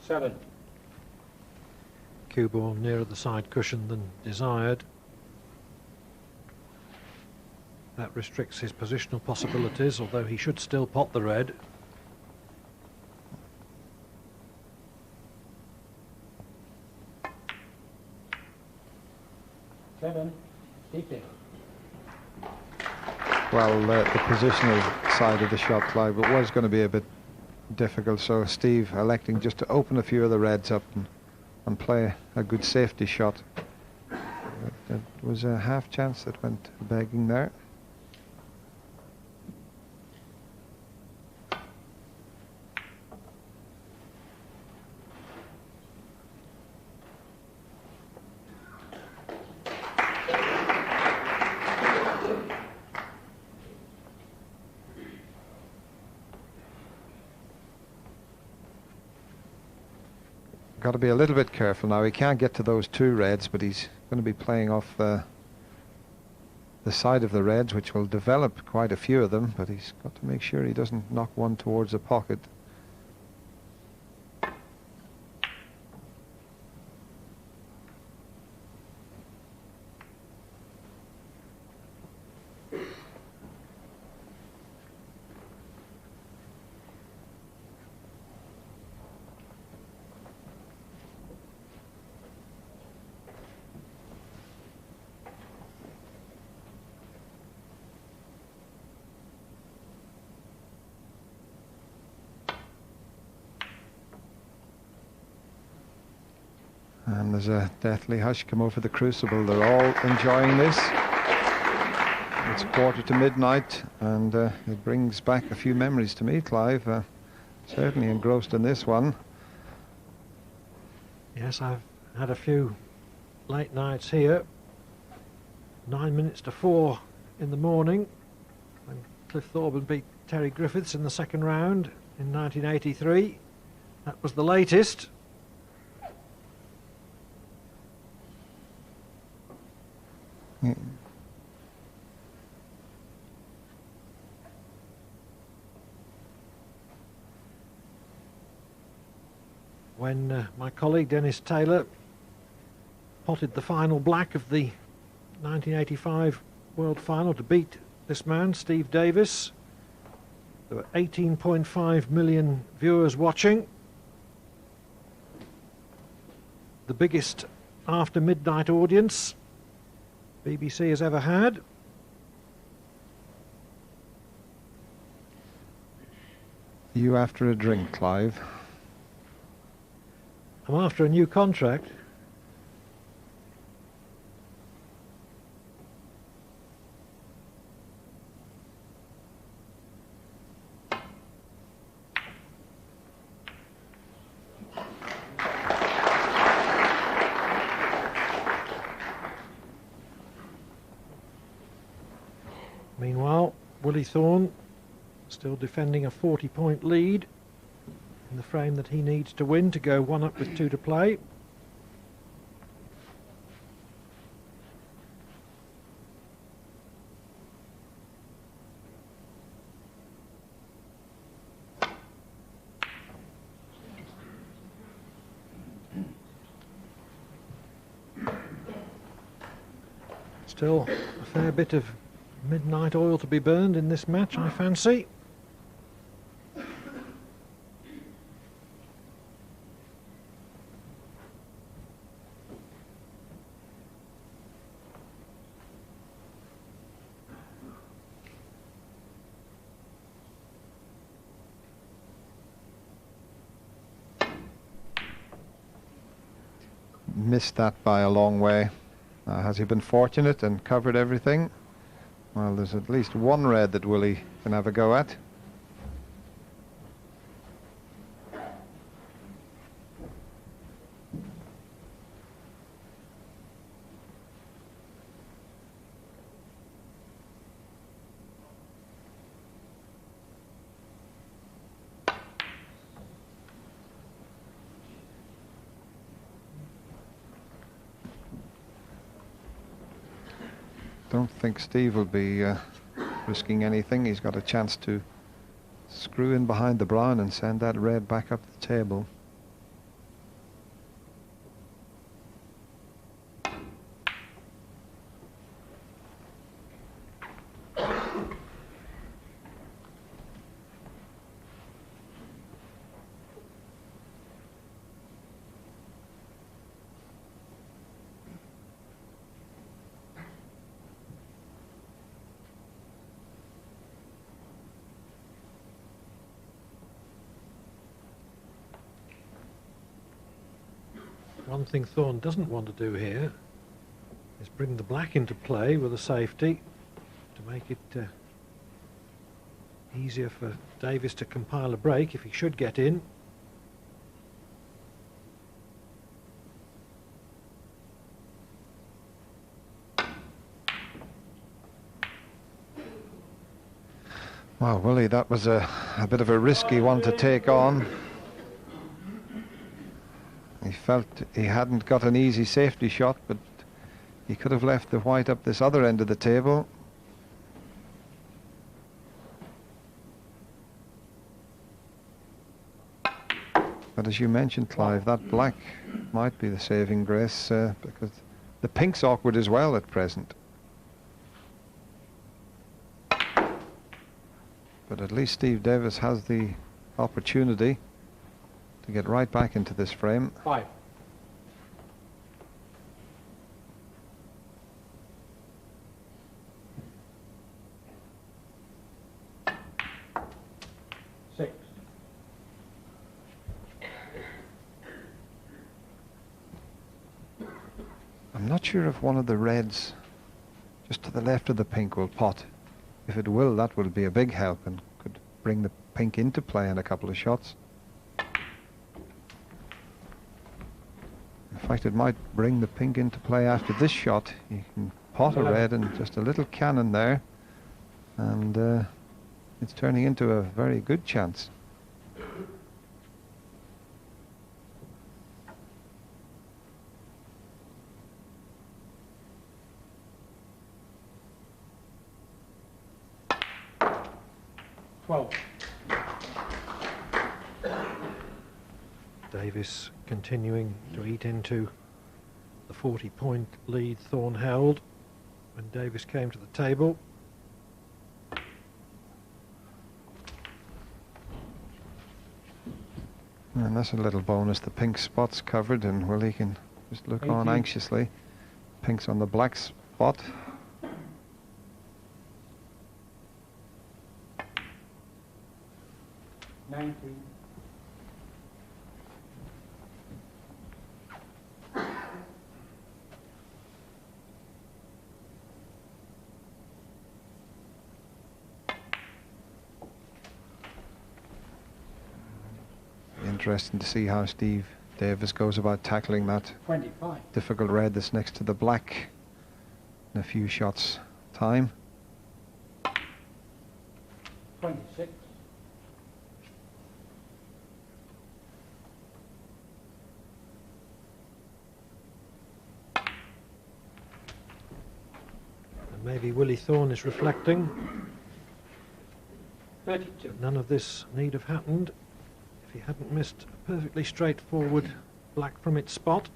Seven. Cue ball nearer the side cushion than desired. That restricts his positional possibilities, although he should still pot the red. Seven. Deeply. Well, the positional side of the shot, Clive, it was going to be a bit difficult, so Steve electing just to open a few of the reds up and play a good safety shot. It was a half chance that went begging there. Got to be a little bit careful now. He can't get to those two reds, but he's going to be playing off the side of the reds, which will develop quite a few of them, but he's got to make sure he doesn't knock one towards the pocket. And there's a deathly hush come over the Crucible. They're all enjoying this. It's 1:45, and it brings back a few memories to me, Clive. Certainly engrossed in this one. Yes, I've had a few late nights here. 9 minutes to 4 in the morning when Cliff Thorne beat Terry Griffiths in the second round in 1983. That was the latest. Yeah. When my colleague Dennis Taylor potted the final black of the 1985 World Final to beat this man, Steve Davis, there were 18.5 million viewers watching. The biggest after midnight audience BBC has ever had. You after a drink, Clive? I'm after a new contract. Meanwhile, Willie Thorne still defending a 40-point lead in the frame that he needs to win to go 1 up with 2 to play. Still a fair bit of midnight oil to be burned in this match, I fancy. Missed that by a long way. Has he been fortunate and covered everything? Well, there's at least one red that Willie can have a go at. Don't think Steve will be risking anything. He's got a chance to screw in behind the brown and send that red back up the table. One thing Thorne doesn't want to do here is bring the black into play with a safety to make it easier for Davis to compile a break if he should get in. Well, Willie, that was a bit of a risky one to take on. He felt he hadn't got an easy safety shot, but he could have left the white up this other end of the table. But as you mentioned, Clive, that black might be the saving grace because the pink's awkward as well at present. But at least Steve Davis has the opportunity to get right back into this frame. 5. Six. I'm not sure if one of the reds just to the left of the pink will pot. If it will, that will be a big help and could bring the pink into play in a couple of shots. In fact, it might bring the pink into play after this shot. You can pot a red and just a little cannon there, and it's turning into a very good chance. Davis continuing to eat into the 40-point lead Thorne held when Davis came to the table. And that's a little bonus. The pink spot's covered and Willie can just look on anxiously. Pink's on the black spot. Interesting to see how Steve Davis goes about tackling that 25. difficult red that's next to the black in a few shots time. 26. And maybe Willie Thorne is reflecting. 32. None of this need have happened if he hadn't missed a perfectly straightforward black from its spot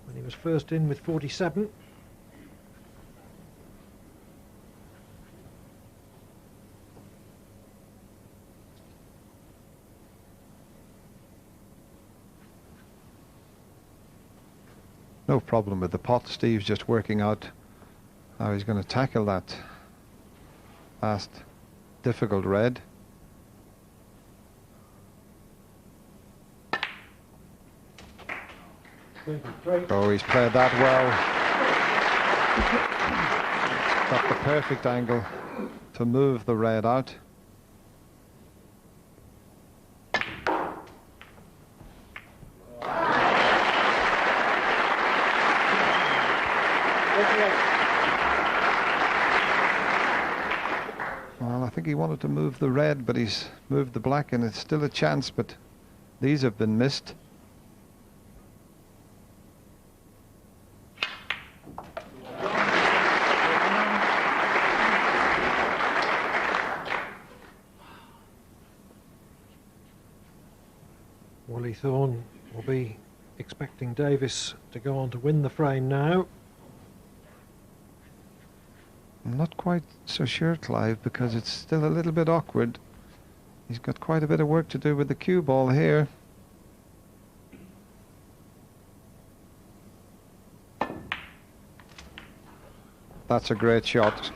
when he was first in with 47. No problem with the pot. Steve's just working out how he's going to tackle that last difficult red. Oh, he's played that well. Got the perfect angle to move the red out. Well, I think he wanted to move the red, but he's moved the black, and it's still a chance, but these have been missed. Willie Thorne will be expecting Davis to go on to win the frame now. I'm not quite so sure, Clive, because it's still a little bit awkward. He's got quite a bit of work to do with the cue ball here. That's a great shot.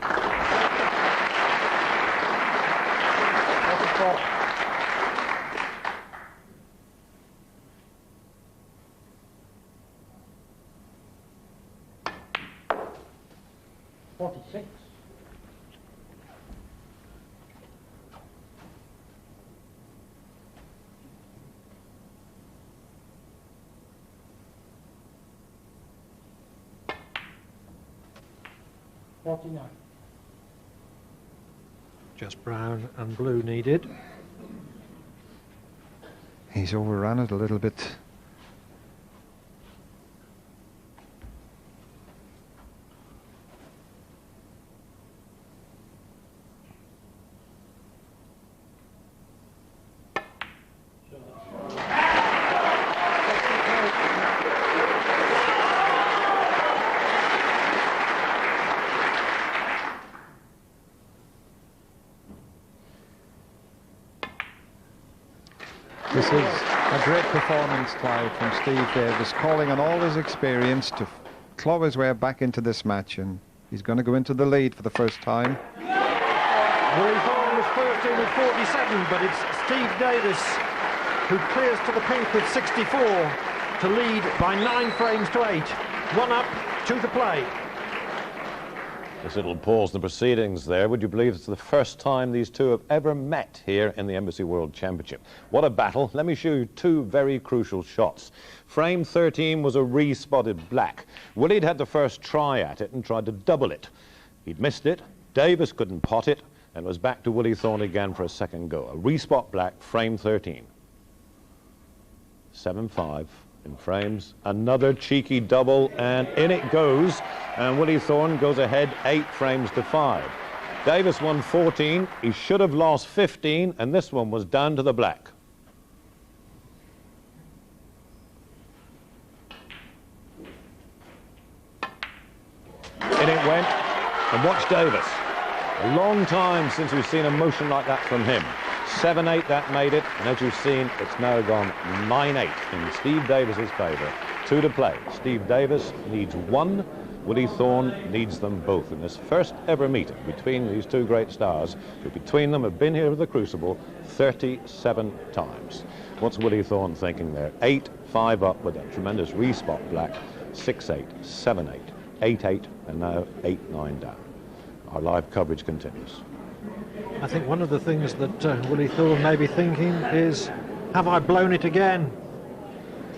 Just brown and blue needed. He's overrun it a little bit. This is a great performance, Clive, from Steve Davis, calling on all his experience to claw his way back into this match, and he's going to go into the lead for the first time. Willie Thorne was first in with 47, but it's Steve Davis who clears to the pink with 64 to lead by 9 frames to 8. 1 up, 2 to play. This little pause in the proceedings there. Would you believe it's the first time these two have ever met here in the Embassy World Championship? What a battle. Let me show you 2 very crucial shots. Frame 13 was a re-spotted black. Willie'd had the first try at it and tried to double it. He'd missed it. Davis couldn't pot it, and it was back to Willie Thorne again for a second go. A re-spot black, frame 13. 7-5 in frames. Another cheeky double, and in it goes. And Willie Thorne goes ahead 8 frames to 5. Davis won 14. He should have lost 15, and this one was down to the black. In it went, and watch Davis. A long time since we've seen a motion like that from him. 7-8, that made it, and as you've seen, it's now gone 9-8 in Steve Davis's favour. 2 to play. Steve Davis needs 1. Willie Thorne needs them both in this first ever meeting between these 2 great stars, who between them have been here with the Crucible 37 times. What's Willie Thorne thinking there? 8-5 up with a tremendous re-spot black. 6-8, 7-8, 8-8, and now 8-9 down. Our live coverage continues. I think one of the things that Willie Thorne may be thinking is, have I blown it again?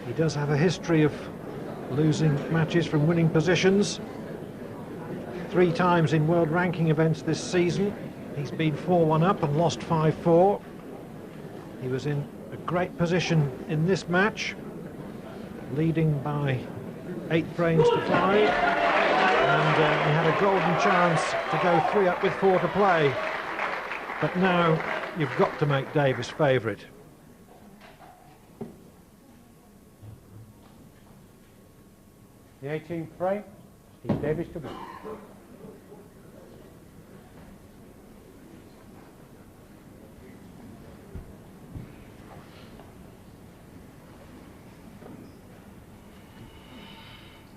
He does have a history of losing matches from winning positions. 3 times in world ranking events this season. He's been 4-1 up and lost 5-4. He was in a great position in this match, leading by 8 frames to 5. And he had a golden chance to go 3 up with 4 to play. But now you've got to make Davis favourite. The 18th frame, Steve Davis to win.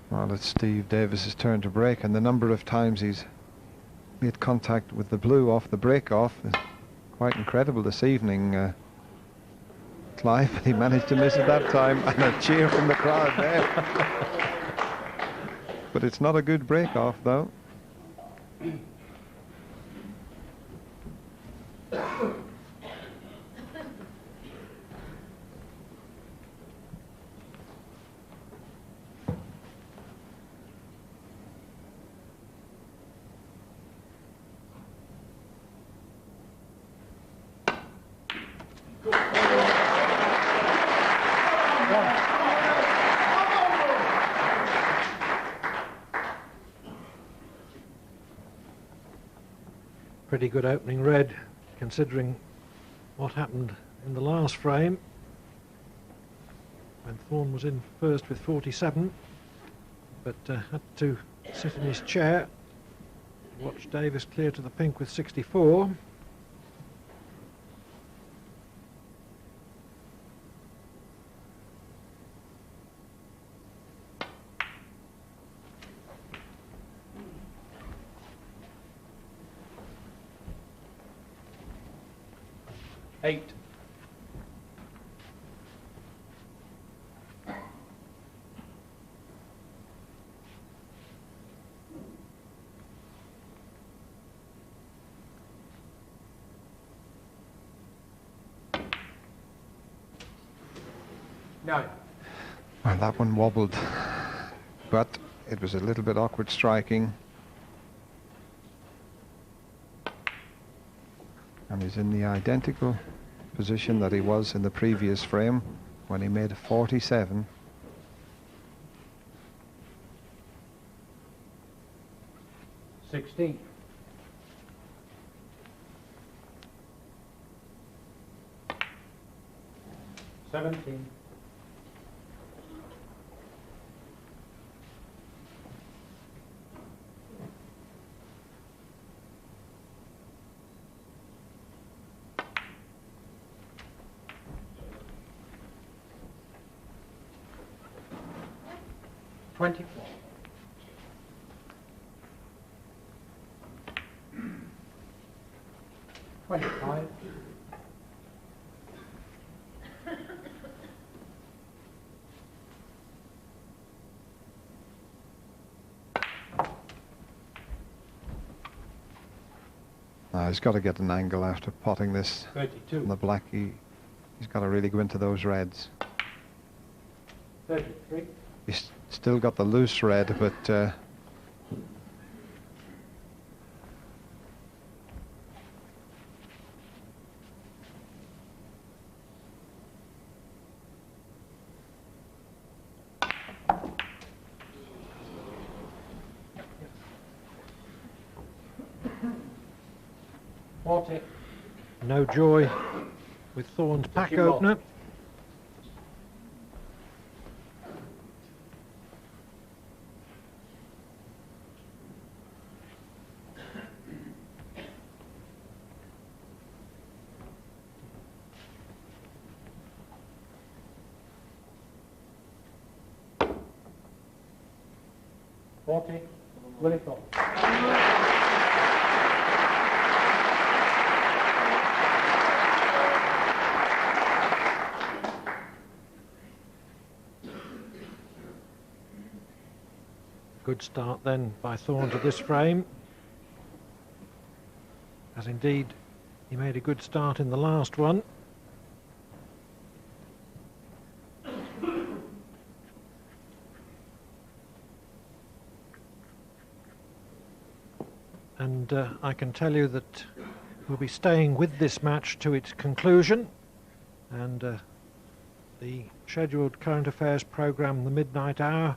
Well, it's Steve Davis's turn to break, and the number of times he's made contact with the blue off the break-off is quite incredible this evening. Clive, he managed to miss it that time, and a cheer from the crowd there. but it's not a good break-off, though. Pretty good opening red, considering what happened in the last frame when Thorne was in first with 47, but had to sit in his chair, watch Davis clear to the pink with 64. Eight. Nine. Well, that one wobbled, but it was a little bit awkward striking. And he's in the identical position that he was in the previous frame when he made a 47. $16. 17. $24. $25. He's got to get an angle after potting this. 32. On the black, he's got to really go into those reds. 33. He's still got the loose red, but no joy with Thorne's pack opener. WIllie Thorne. Good start then by Thorne to this frame, as indeed he made a good start in the last one. And I can tell you that we'll be staying with this match to its conclusion, and the scheduled current affairs programme, the midnight hour,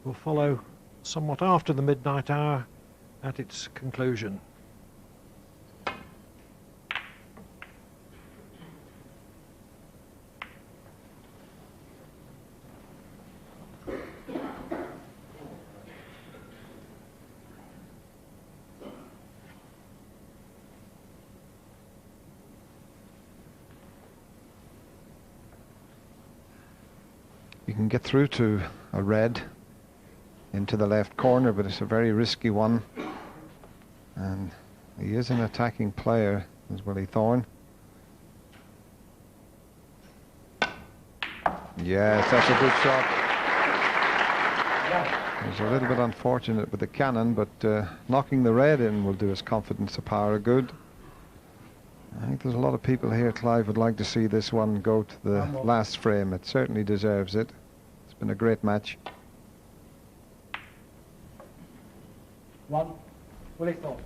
will follow somewhat after the midnight hour at its conclusion. you can get through to a red into the left corner, but it's a very risky one. And he is an attacking player, as WIllie Thorne. Yes, that's a good shot. He was a little bit unfortunate with the cannon, but knocking the red in will do his confidence a power of good. I think there's a lot of people here, Clive, would like to see this one go to the last frame. It certainly deserves it. It's been a great match. WIllie Thorne.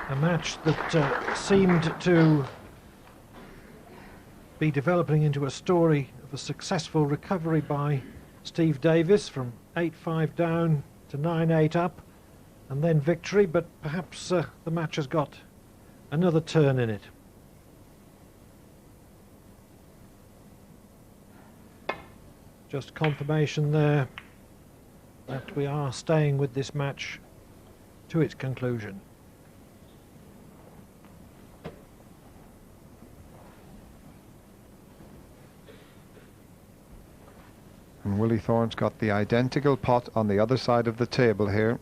A match that seemed to be developing into a story of a successful recovery by Steve Davis from 8-5 down to 9-8 up, and then victory, but perhaps the match has got another turn in it. Just confirmation there that we are staying with this match to its conclusion. And Willie Thorne's got the identical pot on the other side of the table here.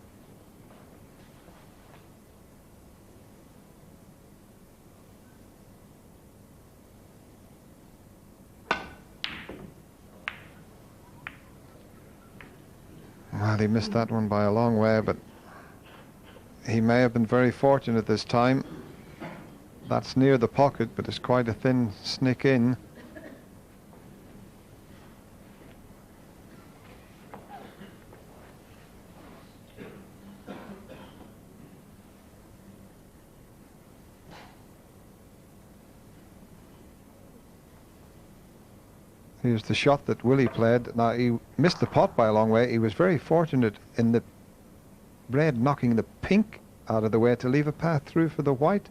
Well, he missed that one by a long way, but he may have been very fortunate this time. That's near the pocket, but it's quite a thin snick in. Here's the shot that Willie played. Now, he missed the pot by a long way. He was very fortunate in the red knocking the pink out of the way to leave a path through for the white.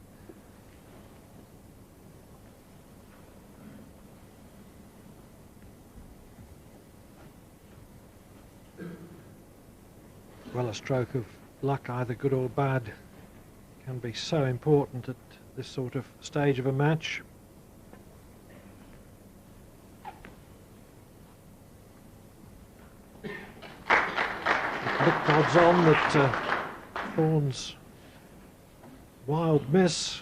Well, a stroke of luck, either good or bad, can be so important at this sort of stage of a match. It looked odds on that Thorne's wild miss,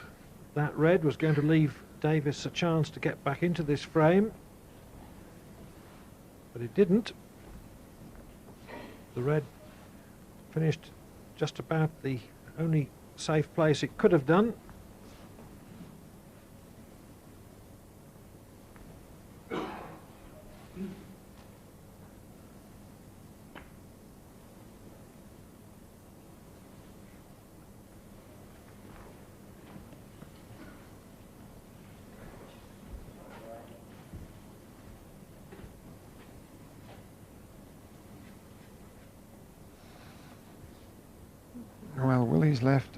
that red, was going to leave Davis a chance to get back into this frame, but it didn't. The red finished just about the only safe place it could have done. Well, Willie's left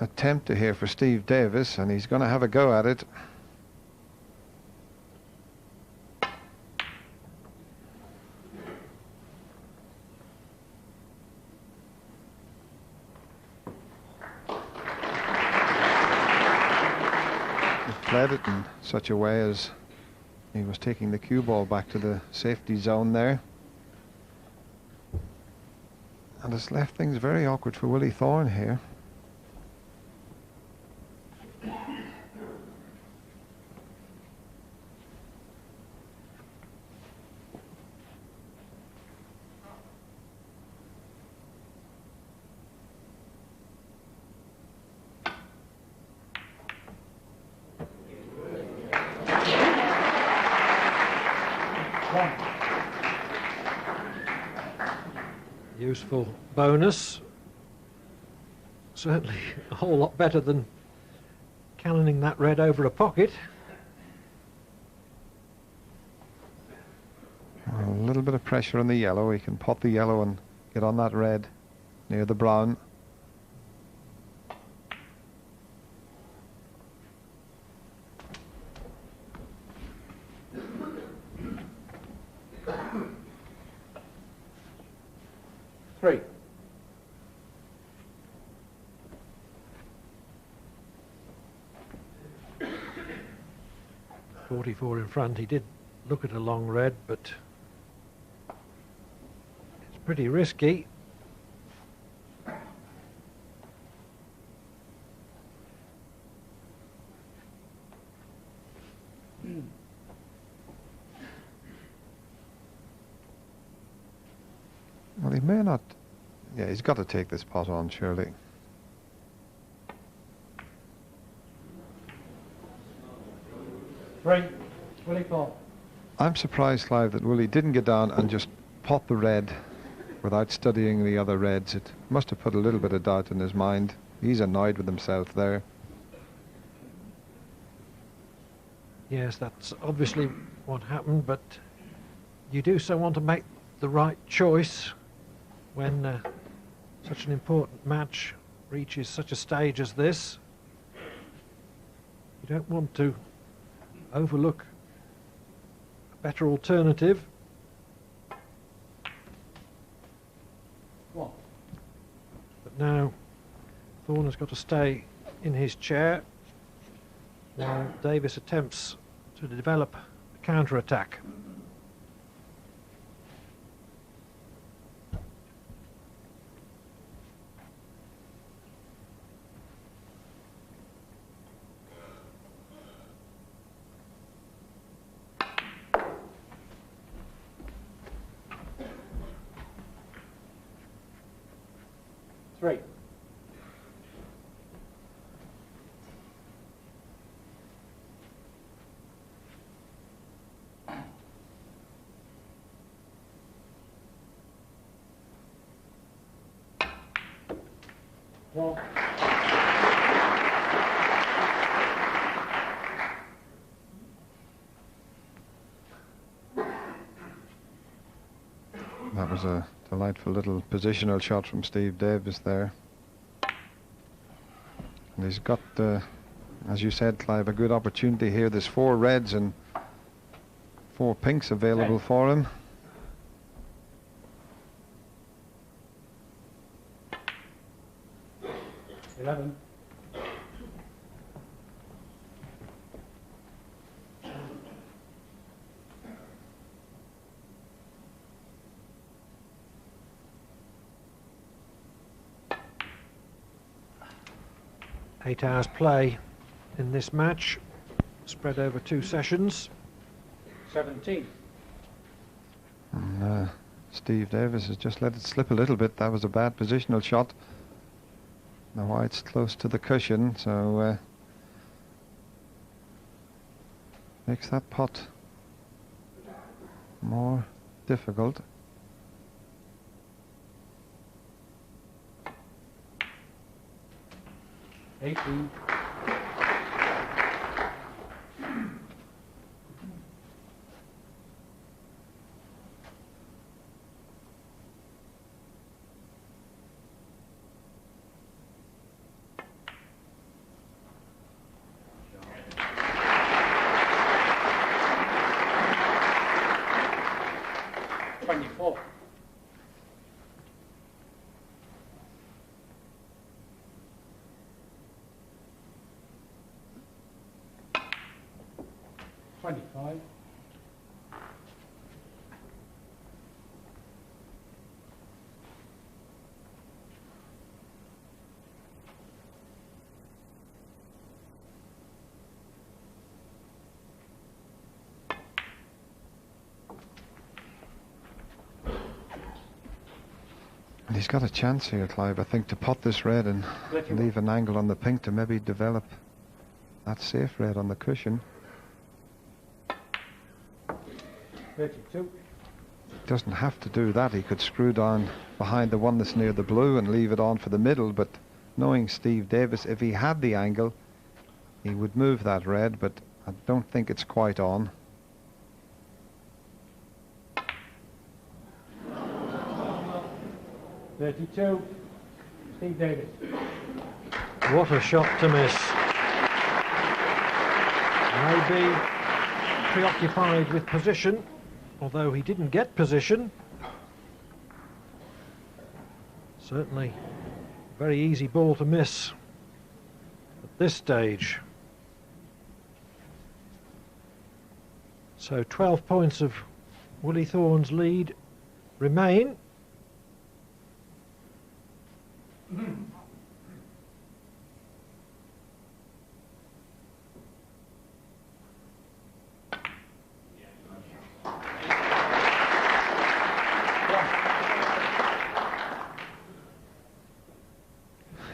a tempter here for Steve Davis, and he's going to have a go at it. He played it in such a way as he was taking the cue ball back to the safety zone there. And it's left things very awkward for Willie Thorne here. Useful bonus. Certainly a whole lot better than cannoning that red over a pocket. Well, a little bit of pressure on the yellow. He can pot the yellow and get on that red near the brown. Three. .44 in front. He did look at a long red, but it's pretty risky. Well, he may not Yeah, he's got to take this pot on, surely. Three. WIllie Thorne. I'm surprised, Clive, that WIllie didn't get down and just pot the red without studying the other reds. It must have put a little bit of doubt in his mind. He's annoyed with himself there. Yes, that's obviously what happened, but you do so want to make the right choice when such an important match reaches such a stage as this. You don't want to overlook a better alternative. One. But now Thorne has got to stay in his chair while Davis attempts to develop a counter-attack. Three. One. That was a delightful little positional shot from Steve Davis there. And he's got, as you said, Clive, a good opportunity here. There's 4 reds and 4 pinks available for him. Eleven. Eight hours play in this match, spread over 2 sessions. 17. And Steve Davis has just let it slip a little bit. That was a bad positional shot. The white's close to the cushion, so makes that pot more difficult. Eighteen. Twenty-four. Twenty-five. And he's got a chance here, Clive, I think, to pot this red and leave an angle on the pink to maybe develop that safe red on the cushion. 32. Doesn't have to do that. He could screw down behind the one that's near the blue and leave it on for the middle, but knowing Steve Davis, if he had the angle, he would move that red, but I don't think it's quite on. $32. Steve Davis. What a shot to miss. Maybe preoccupied with position, although he didn't get position. Certainly very easy ball to miss at this stage. So 12 points of WIllie Thorne's lead remain.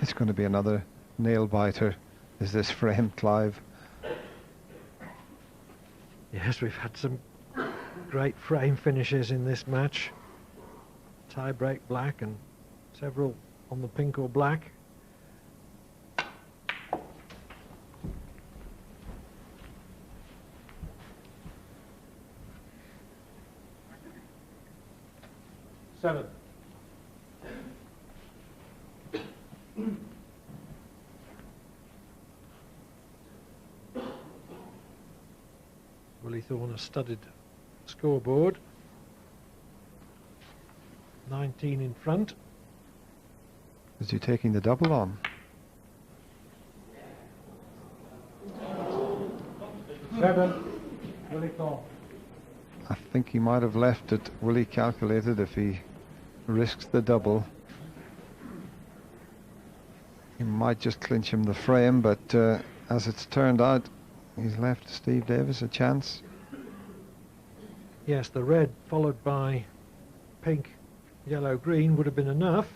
It's going to be another nail-biter, is this frame, Clive. Yes, we've had some great frame finishes in this match. Tie-break black and several on the pink or black. Seven. Willie Thorne has studied scoreboard. 19 in front. Is he taking the double on? 7. Willie Thorne. I think he might have left it. Willie calculated if he risks the double, he might just clinch him the frame, but as it's turned out, he's left Steve Davis a chance. Yes, the red followed by pink, yellow, green would have been enough.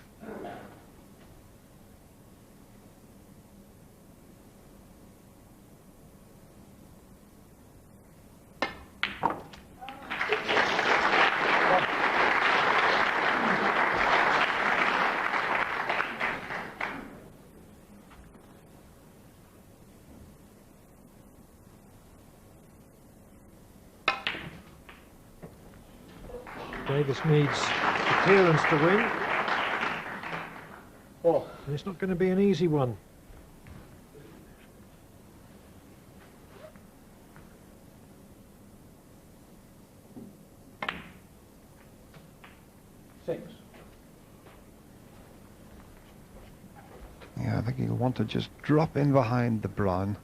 Davis needs clearance to win. 4. And it's not going to be an easy one. Yeah, I think he'll want to just drop in behind the brown.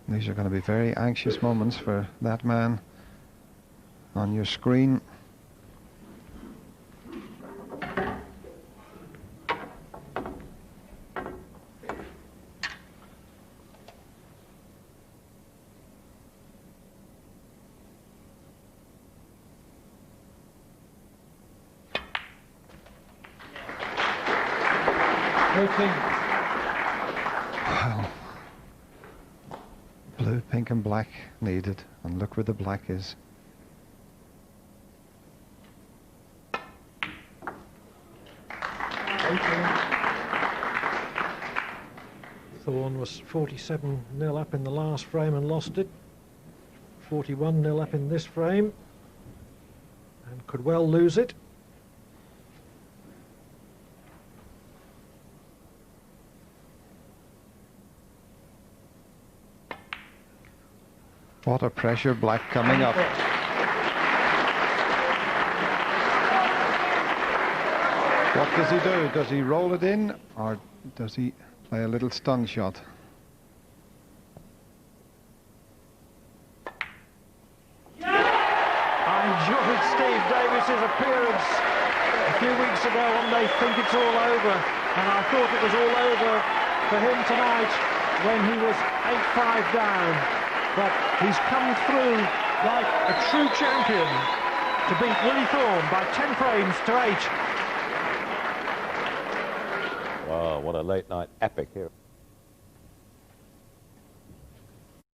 These are going to be very anxious moments for that man on your screen. Wow. Blue, pink and black needed, and look where the black is. Thorne was 47-0 up in the last frame and lost it. 41-0 up in this frame and could well lose it. What a pressure, black coming up. What does he do? Does he roll it in, or does he play a little stun shot? I enjoyed Steve Davis's appearance a few weeks ago on They Think It's All Over, and I thought it was all over for him tonight when he was 8-5 down. But he's come through like a true champion to beat Willie Thorne by 10 frames to 8. Wow, what a late night epic here.